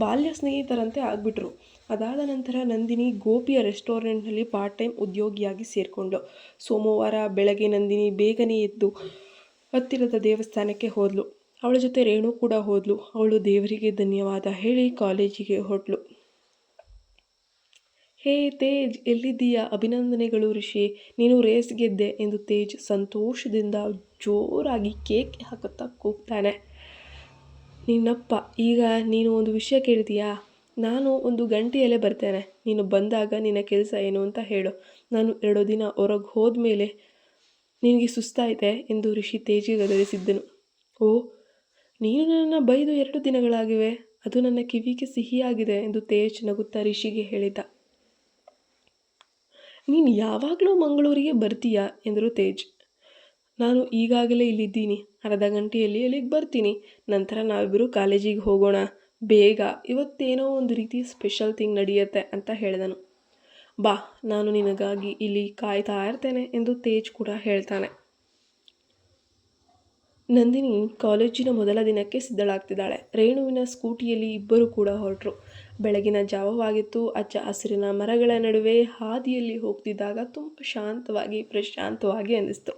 ಬಾಲ್ಯ ಸ್ನೇಹಿತರಂತೆ ಆಗಿಬಿಟ್ರು. ಅದಾದ ನಂತರ ನಂದಿನಿ ಗೋಪಿಯ ರೆಸ್ಟೋರೆಂಟ್ನಲ್ಲಿ ಪಾರ್ಟ್ ಟೈಮ್ ಉದ್ಯೋಗಿಯಾಗಿ ಸೇರಿಕೊಂಡು ಸೋಮವಾರ ಬೆಳಗ್ಗೆ ನಂದಿನಿ ಬೇಗನೆ ಎದ್ದು ಹತ್ತಿರದ ದೇವಸ್ಥಾನಕ್ಕೆ ಹೋದ್ಲು. ಅವಳ ಜೊತೆ ರೇಣು ಕೂಡ ಹೋದ್ಲು. ಅವಳು ದೇವರಿಗೆ ಧನ್ಯವಾದ ಹೇಳಿ ಕಾಲೇಜಿಗೆ ಹೊರಟ್ಲು. ಹೇ ತೇಜ್, ಎಲ್ಲಿದ್ದೀಯಾ? ಅಭಿನಂದನೆಗಳು ರಿಷಿ, ನೀನು ರೇಸ್ ಗೆದ್ದೆ ಎಂದು ತೇಜ್ ಸಂತೋಷದಿಂದ ಜೋರಾಗಿ ಕೇಕ್ ಹಾಕುತ್ತಾ ಕೂಗ್ತಾನೆ. ನಿನ್ನಪ್ಪ, ಈಗ ನೀನು ಒಂದು ವಿಷಯ ಕೇಳ್ತೀಯಾ? ನಾನು ಒಂದು ಗಂಟೆಯಲ್ಲೇ ಬರ್ತೇನೆ. ನೀನು ಬಂದಾಗ ನಿನ್ನ ಕೆಲಸ ಏನು ಅಂತ ಹೇಳು. ನಾನು 2 ದಿನ ಹೊರಗೆ ಹೋದ್ಮೇಲೆ ನಿನಗೆ ಸುಸ್ತಾಯಿತೆ ಎಂದು ರಿಷಿ ತೇಜ್ಗೆ ಗದರಿಸಿದ್ದನು. ಓ, ನೀನು ನನ್ನನ್ನು ಬೈದು 2 ದಿನಗಳಾಗಿವೆ, ಅದು ನನ್ನ ಕಿವಿಗೆ ಸಿಹಿಯಾಗಿದೆ ಎಂದು ತೇಜ್ ನಗುತ್ತಾ ರಿಷಿಗೆ ಹೇಳಿದ. ನೀನು ಯಾವಾಗಲೂ ಮಂಗಳೂರಿಗೆ ಬರ್ತೀಯಾ ಎಂದರು ತೇಜ್. ನಾನು ಈಗಾಗಲೇ ಇಲ್ಲಿದ್ದೀನಿ, ಅರ್ಧ ಗಂಟೆಯಲ್ಲಿ ಅಲ್ಲಿಗೆ ಬರ್ತೀನಿ. ನಂತರ ನಾವಿಬ್ಬರು ಕಾಲೇಜಿಗೆ ಹೋಗೋಣ ಬೇಗ. ಇವತ್ತೇನೋ ಒಂದು ರೀತಿ ಸ್ಪೆಷಲ್ ಥಿಂಗ್ ನಡೆಯುತ್ತೆ ಅಂತ ಹೇಳಿದನು. ಬಾ, ನಾನು ನಿನಗಾಗಿ ಇಲ್ಲಿ ಕಾಯ್ತಾ ಇರ್ತೇನೆ ಎಂದು ತೇಜ್ ಕೂಡ ಹೇಳ್ತಾನೆ. ನಂದಿನಿ ಕಾಲೇಜಿನ ಮೊದಲ ದಿನಕ್ಕೆ ಸಿದ್ಧಳಾಗ್ತಿದ್ದಾಳೆ. ರೇಣುವಿನ ಸ್ಕೂಟಿಯಲ್ಲಿ ಇಬ್ಬರು ಕೂಡ ಹೊರಟರು. ಬೆಳಗಿನ ಜಾವವಾಗಿತ್ತು. ಹಚ್ಚ ಹಸಿರಿನ ಮರಗಳ ನಡುವೆ ಹಾದಿಯಲ್ಲಿ ಹೋಗ್ತಿದ್ದಾಗ ತುಂಬ ಶಾಂತವಾಗಿ ಪ್ರಶಾಂತವಾಗಿ ಅನ್ನಿಸ್ತು.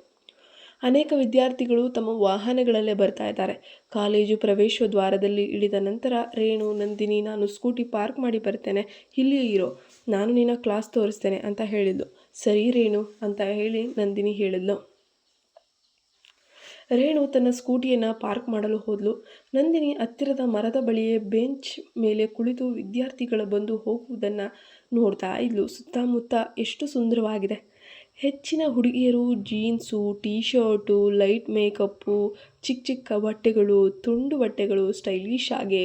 ಅನೇಕ ವಿದ್ಯಾರ್ಥಿಗಳು ತಮ್ಮ ವಾಹನಗಳಲ್ಲೇ ಬರ್ತಾ ಇದ್ದಾರೆ. ಕಾಲೇಜು ಪ್ರವೇಶ ದ್ವಾರದಲ್ಲಿ ಇಳಿದ ನಂತರ ರೇಣು, ನಂದಿನಿ, ನಾನು ಸ್ಕೂಟಿ ಪಾರ್ಕ್ ಮಾಡಿ ಬರ್ತೇನೆ, ಇಲ್ಲಿಯೇ ಇರೋ, ನಾನು ನಿನ್ನ ಕ್ಲಾಸ್ ತೋರಿಸ್ತೇನೆ ಅಂತ ಹೇಳಿದ್ಲು. ಸರಿ ರೇಣು ಅಂತ ಹೇಳಿ ನಂದಿನಿ ಹೇಳಿದ್ಲು. ರೇಣು ತನ್ನ ಸ್ಕೂಟಿಯನ್ನು ಪಾರ್ಕ್ ಮಾಡಲು ಹೋದ್ಲು. ನಂದಿನಿ ಹತ್ತಿರದ ಮರದ ಬಳಿಯೇ ಬೆಂಚ್ ಮೇಲೆ ಕುಳಿತು ವಿದ್ಯಾರ್ಥಿಗಳು ಬಂದು ಹೋಗುವುದನ್ನು ನೋಡ್ತಾ ಇದ್ಲು. ಸುತ್ತಮುತ್ತ ಎಷ್ಟು ಸುಂದರವಾಗಿದೆ. ಹೆಚ್ಚಿನ ಹುಡುಗಿಯರು jeans, T shirt, light makeup, ಚಿಕ್ಕ ಚಿಕ್ಕ ಬಟ್ಟೆಗಳು, ತುಂಡು ಬಟ್ಟೆಗಳು, ಸ್ಟೈಲಿಶ್ ಆಗಿ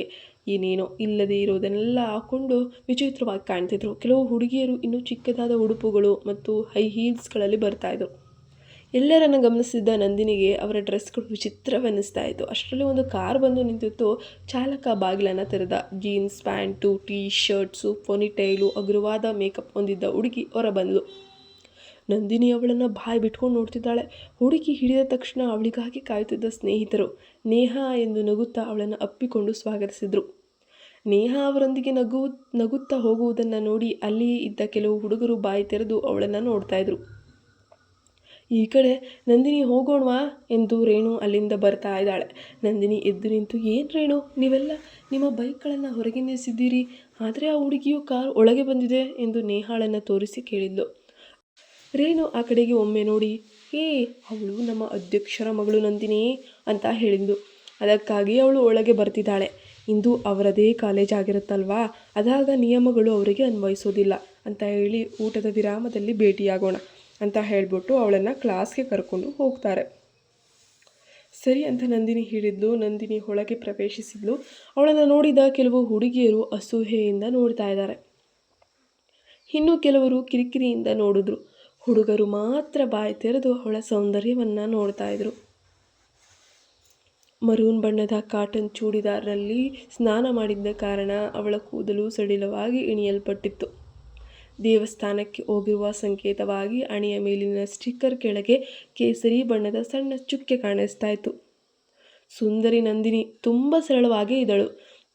ಏನೇನೋ ಇಲ್ಲದೆ ಇರೋದನ್ನೆಲ್ಲ ಹಾಕ್ಕೊಂಡು ವಿಚಿತ್ರವಾಗಿ ಕಾಣ್ತಿದ್ರು. ಕೆಲವು ಹುಡುಗಿಯರು ಇನ್ನೂ ಚಿಕ್ಕದಾದ ಉಡುಪುಗಳು ಮತ್ತು ಹೈ ಹೀಲ್ಸ್ಗಳಲ್ಲಿ ಬರ್ತಾಯಿದ್ರು. ಎಲ್ಲರನ್ನು ಗಮನಿಸಿದ್ದ ನಂದಿನಿಗೆ ಅವರ ಡ್ರೆಸ್ಗಳು ವಿಚಿತ್ರವೆನ್ನಿಸ್ತಾ ಇತ್ತು. ಅಷ್ಟರಲ್ಲಿ ಒಂದು ಕಾರ್ ಬಂದು ನಿಂತಿತ್ತು. ಚಾಲಕ ಬಾಗಿಲನ್ನು ತೆರೆದ. ಜೀನ್ಸ್ ಪ್ಯಾಂಟು, ಟೀ ಶರ್ಟ್ಸು, ಪೊನಿಟೈಲು, ಹಗುರವಾದ ಮೇಕಪ್ ಹೊಂದಿದ್ದ ಹುಡುಗಿ ಹೊರ ಬಂದಳು. ನಂದಿನಿ ಅವಳನ್ನು ಬಾಯಿ ಬಿಟ್ಕೊಂಡು ನೋಡ್ತಿದ್ದಾಳೆ. ಹುಡುಗಿ ಹಿಡಿದ ತಕ್ಷಣ ಅವಳಿಗಾಗಿ ಕಾಯುತ್ತಿದ್ದ ಸ್ನೇಹಿತರು ನೇಹಾ ಎಂದು ನಗುತ್ತಾ ಅವಳನ್ನು ಅಪ್ಪಿಕೊಂಡು ಸ್ವಾಗತಿಸಿದರು. ನೇಹಾ ಅವರೊಂದಿಗೆ ನಗುತ್ತಾ ಹೋಗುವುದನ್ನು ನೋಡಿ ಅಲ್ಲಿಯೇ ಇದ್ದ ಕೆಲವು ಹುಡುಗರು ಬಾಯಿ ತೆರೆದು ಅವಳನ್ನು ನೋಡ್ತಾ ಇದ್ರು. ಈ ಕಡೆ ನಂದಿನಿ, ಹೋಗೋಣವಾ ಎಂದು ರೇಣು ಅಲ್ಲಿಂದ ಬರ್ತಾ ಇದ್ದಾಳೆ. ನಂದಿನಿ ಎದ್ದು ನಿಂತು, ಏನು ರೇಣು, ನೀವೆಲ್ಲ ನಿಮ್ಮ ಬೈಕ್ಗಳನ್ನು ಹೊರಗೆ ನಿಲ್ಲಿಸಿದ್ದೀರಿ, ಆದರೆ ಆ ಹುಡುಗಿಯು ಕಾರ್ ಒಳಗೆ ಬಂದಿದೆ ಎಂದು ನೇಹಾಳನ್ನು ತೋರಿಸಿ ಕೇಳಿದ್ಲು. ರೇಣು ಆ ಕಡೆಗೆ ಒಮ್ಮೆ ನೋಡಿ, ಅವಳು ನಮ್ಮ ಅಧ್ಯಕ್ಷರ ಮಗಳು ನಂದಿನಿ ಅಂತ ಹೇಳಿದ್ಲು. ಅದಕ್ಕಾಗಿ ಅವಳು ಒಳಗೆ ಬರ್ತಿದ್ದಾಳೆ. ಇಂದು ಅವರದೇ ಕಾಲೇಜ್ ಆಗಿರುತ್ತಲ್ವಾ, ಅದಾಗ ನಿಯಮಗಳು ಅವರಿಗೆ ಅನ್ವಯಿಸೋದಿಲ್ಲ ಅಂತ ಹೇಳಿ ಊಟದ ವಿರಾಮದಲ್ಲಿ ಭೇಟಿಯಾಗೋಣ ಅಂತ ಹೇಳಿಬಿಟ್ಟು ಅವಳನ್ನು ಕ್ಲಾಸ್ಗೆ ಕರ್ಕೊಂಡು ಹೋಗ್ತಾರೆ. ಸರಿ ಅಂತ ನಂದಿನಿ ಹೇಳಿದ್ಲು. ನಂದಿನಿ ಒಳಗೆ ಪ್ರವೇಶಿಸಿದ್ಲು. ಅವಳನ್ನು ನೋಡಿದ ಕೆಲವು ಹುಡುಗಿಯರು ಅಸೂಹೆಯಿಂದ ನೋಡ್ತಾ ಇದ್ದಾರೆ. ಇನ್ನು ಕೆಲವರು ಕಿರಿಕಿರಿಯಿಂದ ನೋಡಿದ್ರು. ಹುಡುಗರು ಮಾತ್ರ ಬಾಯಿ ತೆರೆದು ಅವಳ ಸೌಂದರ್ಯವನ್ನು ನೋಡ್ತಾ ಇದ್ರು. ಮರೂನ್ ಬಣ್ಣದ ಕಾಟನ್ ಚೂಡಿದಾರ್ನಲ್ಲಿ ಸ್ನಾನ ಮಾಡಿದ್ದ ಕಾರಣ ಅವಳ ಕೂದಲು ಸಡಿಲವಾಗಿ ಎಣಿಯಲ್ಪಟ್ಟಿತ್ತು. ದೇವಸ್ಥಾನಕ್ಕೆ ಹೋಗಿರುವ ಸಂಕೇತವಾಗಿ ಹಣೆಯ ಮೇಲಿನ ಸ್ಟಿಕ್ಕರ್ ಕೆಳಗೆ ಕೇಸರಿ ಬಣ್ಣದ ಸಣ್ಣ ಚುಕ್ಕೆ ಕಾಣಿಸ್ತಾ ಇತ್ತು. ಸುಂದರಿ ನಂದಿನಿ ತುಂಬ ಸರಳವಾಗೇ ಇದ್ದಳು.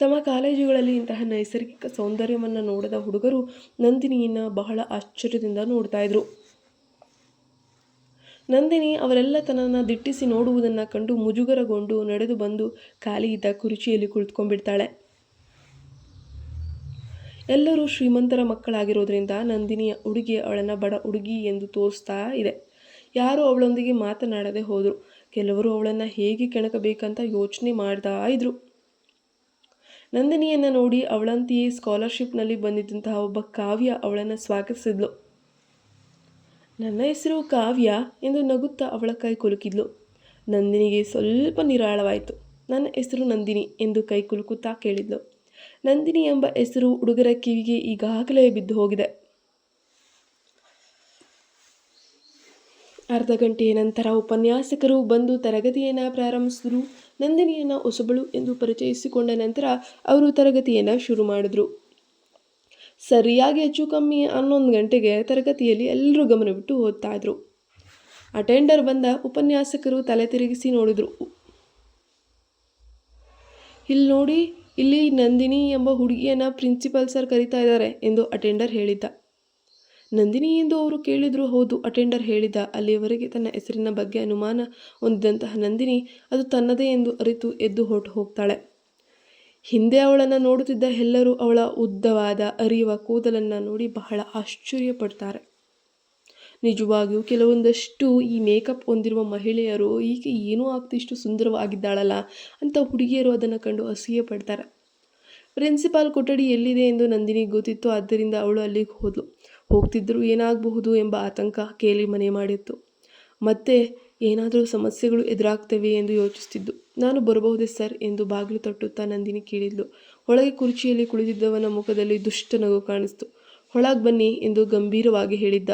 ತಮ್ಮ ಕಾಲೇಜುಗಳಲ್ಲಿ ಇಂತಹ ನೈಸರ್ಗಿಕ ಸೌಂದರ್ಯವನ್ನು ನೋಡದ ಹುಡುಗರು ನಂದಿನಿಯನ್ನು ಬಹಳ ಆಶ್ಚರ್ಯದಿಂದ ನೋಡ್ತಾ ಇದ್ರು. ನಂದಿನಿ ಅವರೆಲ್ಲ ತನ್ನನ್ನು ದಿಟ್ಟಿಸಿ ನೋಡುವುದನ್ನು ಕಂಡು ಮುಜುಗರಗೊಂಡು ನಡೆದು ಬಂದು ಖಾಲಿ ಇದ್ದ ಕುರ್ಚಿಯಲ್ಲಿ ಕುಳಿತುಕೊಂಡ್ಬಿಡ್ತಾಳೆ. ಎಲ್ಲರೂ ಶ್ರೀಮಂತರ ಮಕ್ಕಳಾಗಿರೋದ್ರಿಂದ ನಂದಿನಿಯ ಹುಡುಗಿ ಅವಳನ್ನು ಬಡ ಹುಡುಗಿ ಎಂದು ತೋರಿಸ್ತಾ ಇದೆ. ಯಾರೂ ಅವಳೊಂದಿಗೆ ಮಾತನಾಡದೆ ಹೋದರು. ಕೆಲವರು ಅವಳನ್ನು ಹೇಗೆ ಕೆಣಕಬೇಕಂತ ಯೋಚನೆ ಮಾಡ್ತಾ ಇದ್ರು. ನಂದಿನಿಯನ್ನು ನೋಡಿ ಅವಳಂತೆಯೇ ಸ್ಕಾಲರ್ಶಿಪ್ನಲ್ಲಿ ಬಂದಿದ್ದಂತಹ ಒಬ್ಬ ಕಾವ್ಯ ಅವಳನ್ನು ಸ್ವಾಗತಿಸಿದ್ಲು. ನನ್ನ ಹೆಸರು ಕಾವ್ಯ ಎಂದು ನಗುತ್ತಾ ಅವಳ ಕೈ ಕುಲುಕಿದ್ಲು. ನಂದಿನಿಗೆ ಸ್ವಲ್ಪ ನಿರಾಳವಾಯಿತು. ನನ್ನ ಹೆಸರು ನಂದಿನಿ ಎಂದು ಕೈ ಕುಲುಕುತ್ತಾ ಕೇಳಿದ್ಲು. ನಂದಿನಿ ಎಂಬ ಹೆಸರು ಹುಡುಗರ ಕಿವಿಗೆ ಈಗಾಗಲೇ ಬಿದ್ದು ಹೋಗಿದೆ. ಅರ್ಧ ಗಂಟೆಯ ನಂತರ ಉಪನ್ಯಾಸಕರು ಬಂದು ತರಗತಿಯನ್ನು ಪ್ರಾರಂಭಿಸಿದ್ರು. ನಂದಿನಿಯನ್ನು ಹೊಸಬಳು ಎಂದು ಪರಿಚಯಿಸಿಕೊಂಡ ನಂತರ ಅವರು ತರಗತಿಯನ್ನು ಶುರು ಮಾಡಿದ್ರು. ಸರಿಯಾಗಿ ಹೆಚ್ಚು ಕಮ್ಮಿ 11 ಗಂಟೆಗೆ ತರಗತಿಯಲ್ಲಿ ಎಲ್ಲರೂ ಗಮನವಿಟ್ಟು ಓದ್ತಾ ಇದ್ರು. ಅಟೆಂಡರ್ ಬಂದ. ಉಪನ್ಯಾಸಕರು ತಲೆ ತಿರುಗಿಸಿ ನೋಡಿದ್ರು. ಇಲ್ಲಿ ನೋಡಿ, ಇಲ್ಲಿ ನಂದಿನಿ ಎಂಬ ಹುಡುಗಿಯನ್ನು ಪ್ರಿನ್ಸಿಪಾಲ್ ಸರ್ ಕರೀತಾ ಇದ್ದಾರೆ ಎಂದು ಅಟೆಂಡರ್ ಹೇಳಿದ್ದ. ನಂದಿನಿ ಎಂದು ಅವರು ಕೇಳಿದ್ರು. ಹೌದು, ಅಟೆಂಡರ್ ಹೇಳಿದ್ದ. ಅಲ್ಲಿಯವರೆಗೆ ತನ್ನ ಹೆಸರಿನ ಬಗ್ಗೆ ಅನುಮಾನ ಹೊಂದಿದಂತಹ ನಂದಿನಿ ಅದು ತನ್ನದೇ ಎಂದು ಅರಿತು ಎದ್ದು ಹೊರಟು ಹೋಗ್ತಾಳೆ. ಹಿಂದೆ ಅವಳನ್ನು ನೋಡುತ್ತಿದ್ದ ಎಲ್ಲರೂ ಅವಳ ಉದ್ದವಾದ ಹರಿಯುವ ಕೂದಲನ್ನು ನೋಡಿ ಬಹಳ ಆಶ್ಚರ್ಯಪಡ್ತಾರೆ. ನಿಜವಾಗಿಯೂ ಕೆಲವೊಂದಷ್ಟು ಈ ಮೇಕಪ್ ಹೊಂದಿರುವ ಮಹಿಳೆಯರು ಈಕೆ ಏನೂ ಆಗ್ತಿಷ್ಟು ಸುಂದರವಾಗಿದ್ದಾಳಲ್ಲ ಅಂತ ಹುಡುಗಿಯರು ಅದನ್ನು ಕಂಡು ಅಸೂಯೆ ಪಡ್ತಾರೆ. ಪ್ರಿನ್ಸಿಪಾಲ್ ಕೊಠಡಿ ಎಲ್ಲಿದೆ ಎಂದು ನಂದಿನಿಗೆ ಗೊತ್ತಿತ್ತು. ಆದ್ದರಿಂದ ಅವಳು ಅಲ್ಲಿಗೆ ಹೋದ್ಲು. ಹೋಗ್ತಿದ್ದರೂ ಏನಾಗಬಹುದು ಎಂಬ ಆತಂಕ ಕೇಳಿ ಮನೆ ಮಾಡಿತ್ತು. ಮತ್ತೆ ಏನಾದರೂ ಸಮಸ್ಯೆಗಳು ಎದುರಾಗ್ತವೆ ಎಂದು ಯೋಚಿಸ್ತಿದ್ದು. ನಾನು ಬರಬಹುದೇ ಸರ್ ಎಂದು ಬಾಗಿಲು ತಟ್ಟುತ್ತಾ ನಂದಿನಿ ಕೇಳಿದ್ಲು. ಒಳಗೆ ಕುರ್ಚಿಯಲ್ಲಿ ಕುಳಿತಿದ್ದವನ ಮುಖದಲ್ಲಿ ದುಷ್ಟ ನಗು ಕಾಣಿಸ್ತು. ಒಳಗೆ ಬನ್ನಿ ಎಂದು ಗಂಭೀರವಾಗಿ ಹೇಳಿದ್ದ.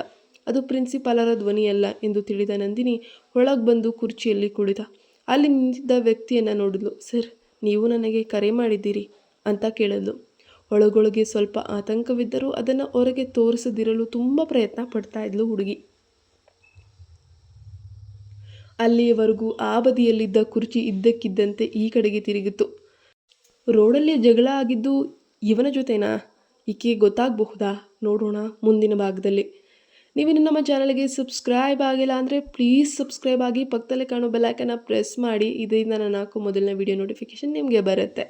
ಅದು ಪ್ರಿನ್ಸಿಪಾಲರ ಧ್ವನಿಯಲ್ಲ ಎಂದು ತಿಳಿದ ನಂದಿನಿ ಒಳಗೆ ಬಂದು ಕುರ್ಚಿಯಲ್ಲಿ ಕುಳಿತ. ಅಲ್ಲಿ ನಿಂತಿದ್ದ ವ್ಯಕ್ತಿಯನ್ನು ನೋಡಿದ್ಲು. ಸರ್, ನೀವು ನನಗೆ ಕರೆ ಮಾಡಿದ್ದೀರಿ ಅಂತ ಕೇಳಿದ್ಲು. ಒಳಗೊಳಗೆ ಸ್ವಲ್ಪ ಆತಂಕವಿದ್ದರೂ ಅದನ್ನು ಹೊರಗೆ ತೋರಿಸದಿರಲು ತುಂಬ ಪ್ರಯತ್ನ ಪಡ್ತಾ ಇದ್ಲು ಹುಡುಗಿ. ಅಲ್ಲಿಯವರೆಗೂ ಆ ಬದಿಯಲ್ಲಿದ್ದ ಕುರ್ಚಿ ಇದ್ದಕ್ಕಿದ್ದಂತೆ ಈ ಕಡೆಗೆ ತಿರುಗಿತು. ರೋಡಲ್ಲಿ ಜಗಳ ಆಗಿದ್ದು ಇವನ ಜೊತೆನಾ? ಈಕೆ ಗೊತ್ತಾಗಬಹುದಾ? ನೋಡೋಣ ಮುಂದಿನ ಭಾಗದಲ್ಲಿ. ನೀವಿನ್ನು ನಮ್ಮ ಚಾನಲ್ಗೆ ಸಬ್ಸ್ಕ್ರೈಬ್ ಆಗಿಲ್ಲ ಅಂದರೆ ಪ್ಲೀಸ್ ಸಬ್ಸ್ಕ್ರೈಬ್ ಆಗಿ. ಪಕ್ಕದಲ್ಲೇ ಕಾಣೋ ಬೆಲ್ ಐಕಾನ್ನ ಪ್ರೆಸ್ ಮಾಡಿ. ಇದರಿಂದ ನಾನು ಹಾಕೋ ಮೊದಲನೇ ವಿಡಿಯೋ ನೋಟಿಫಿಕೇಶನ್ ನಿಮಗೆ ಬರುತ್ತೆ.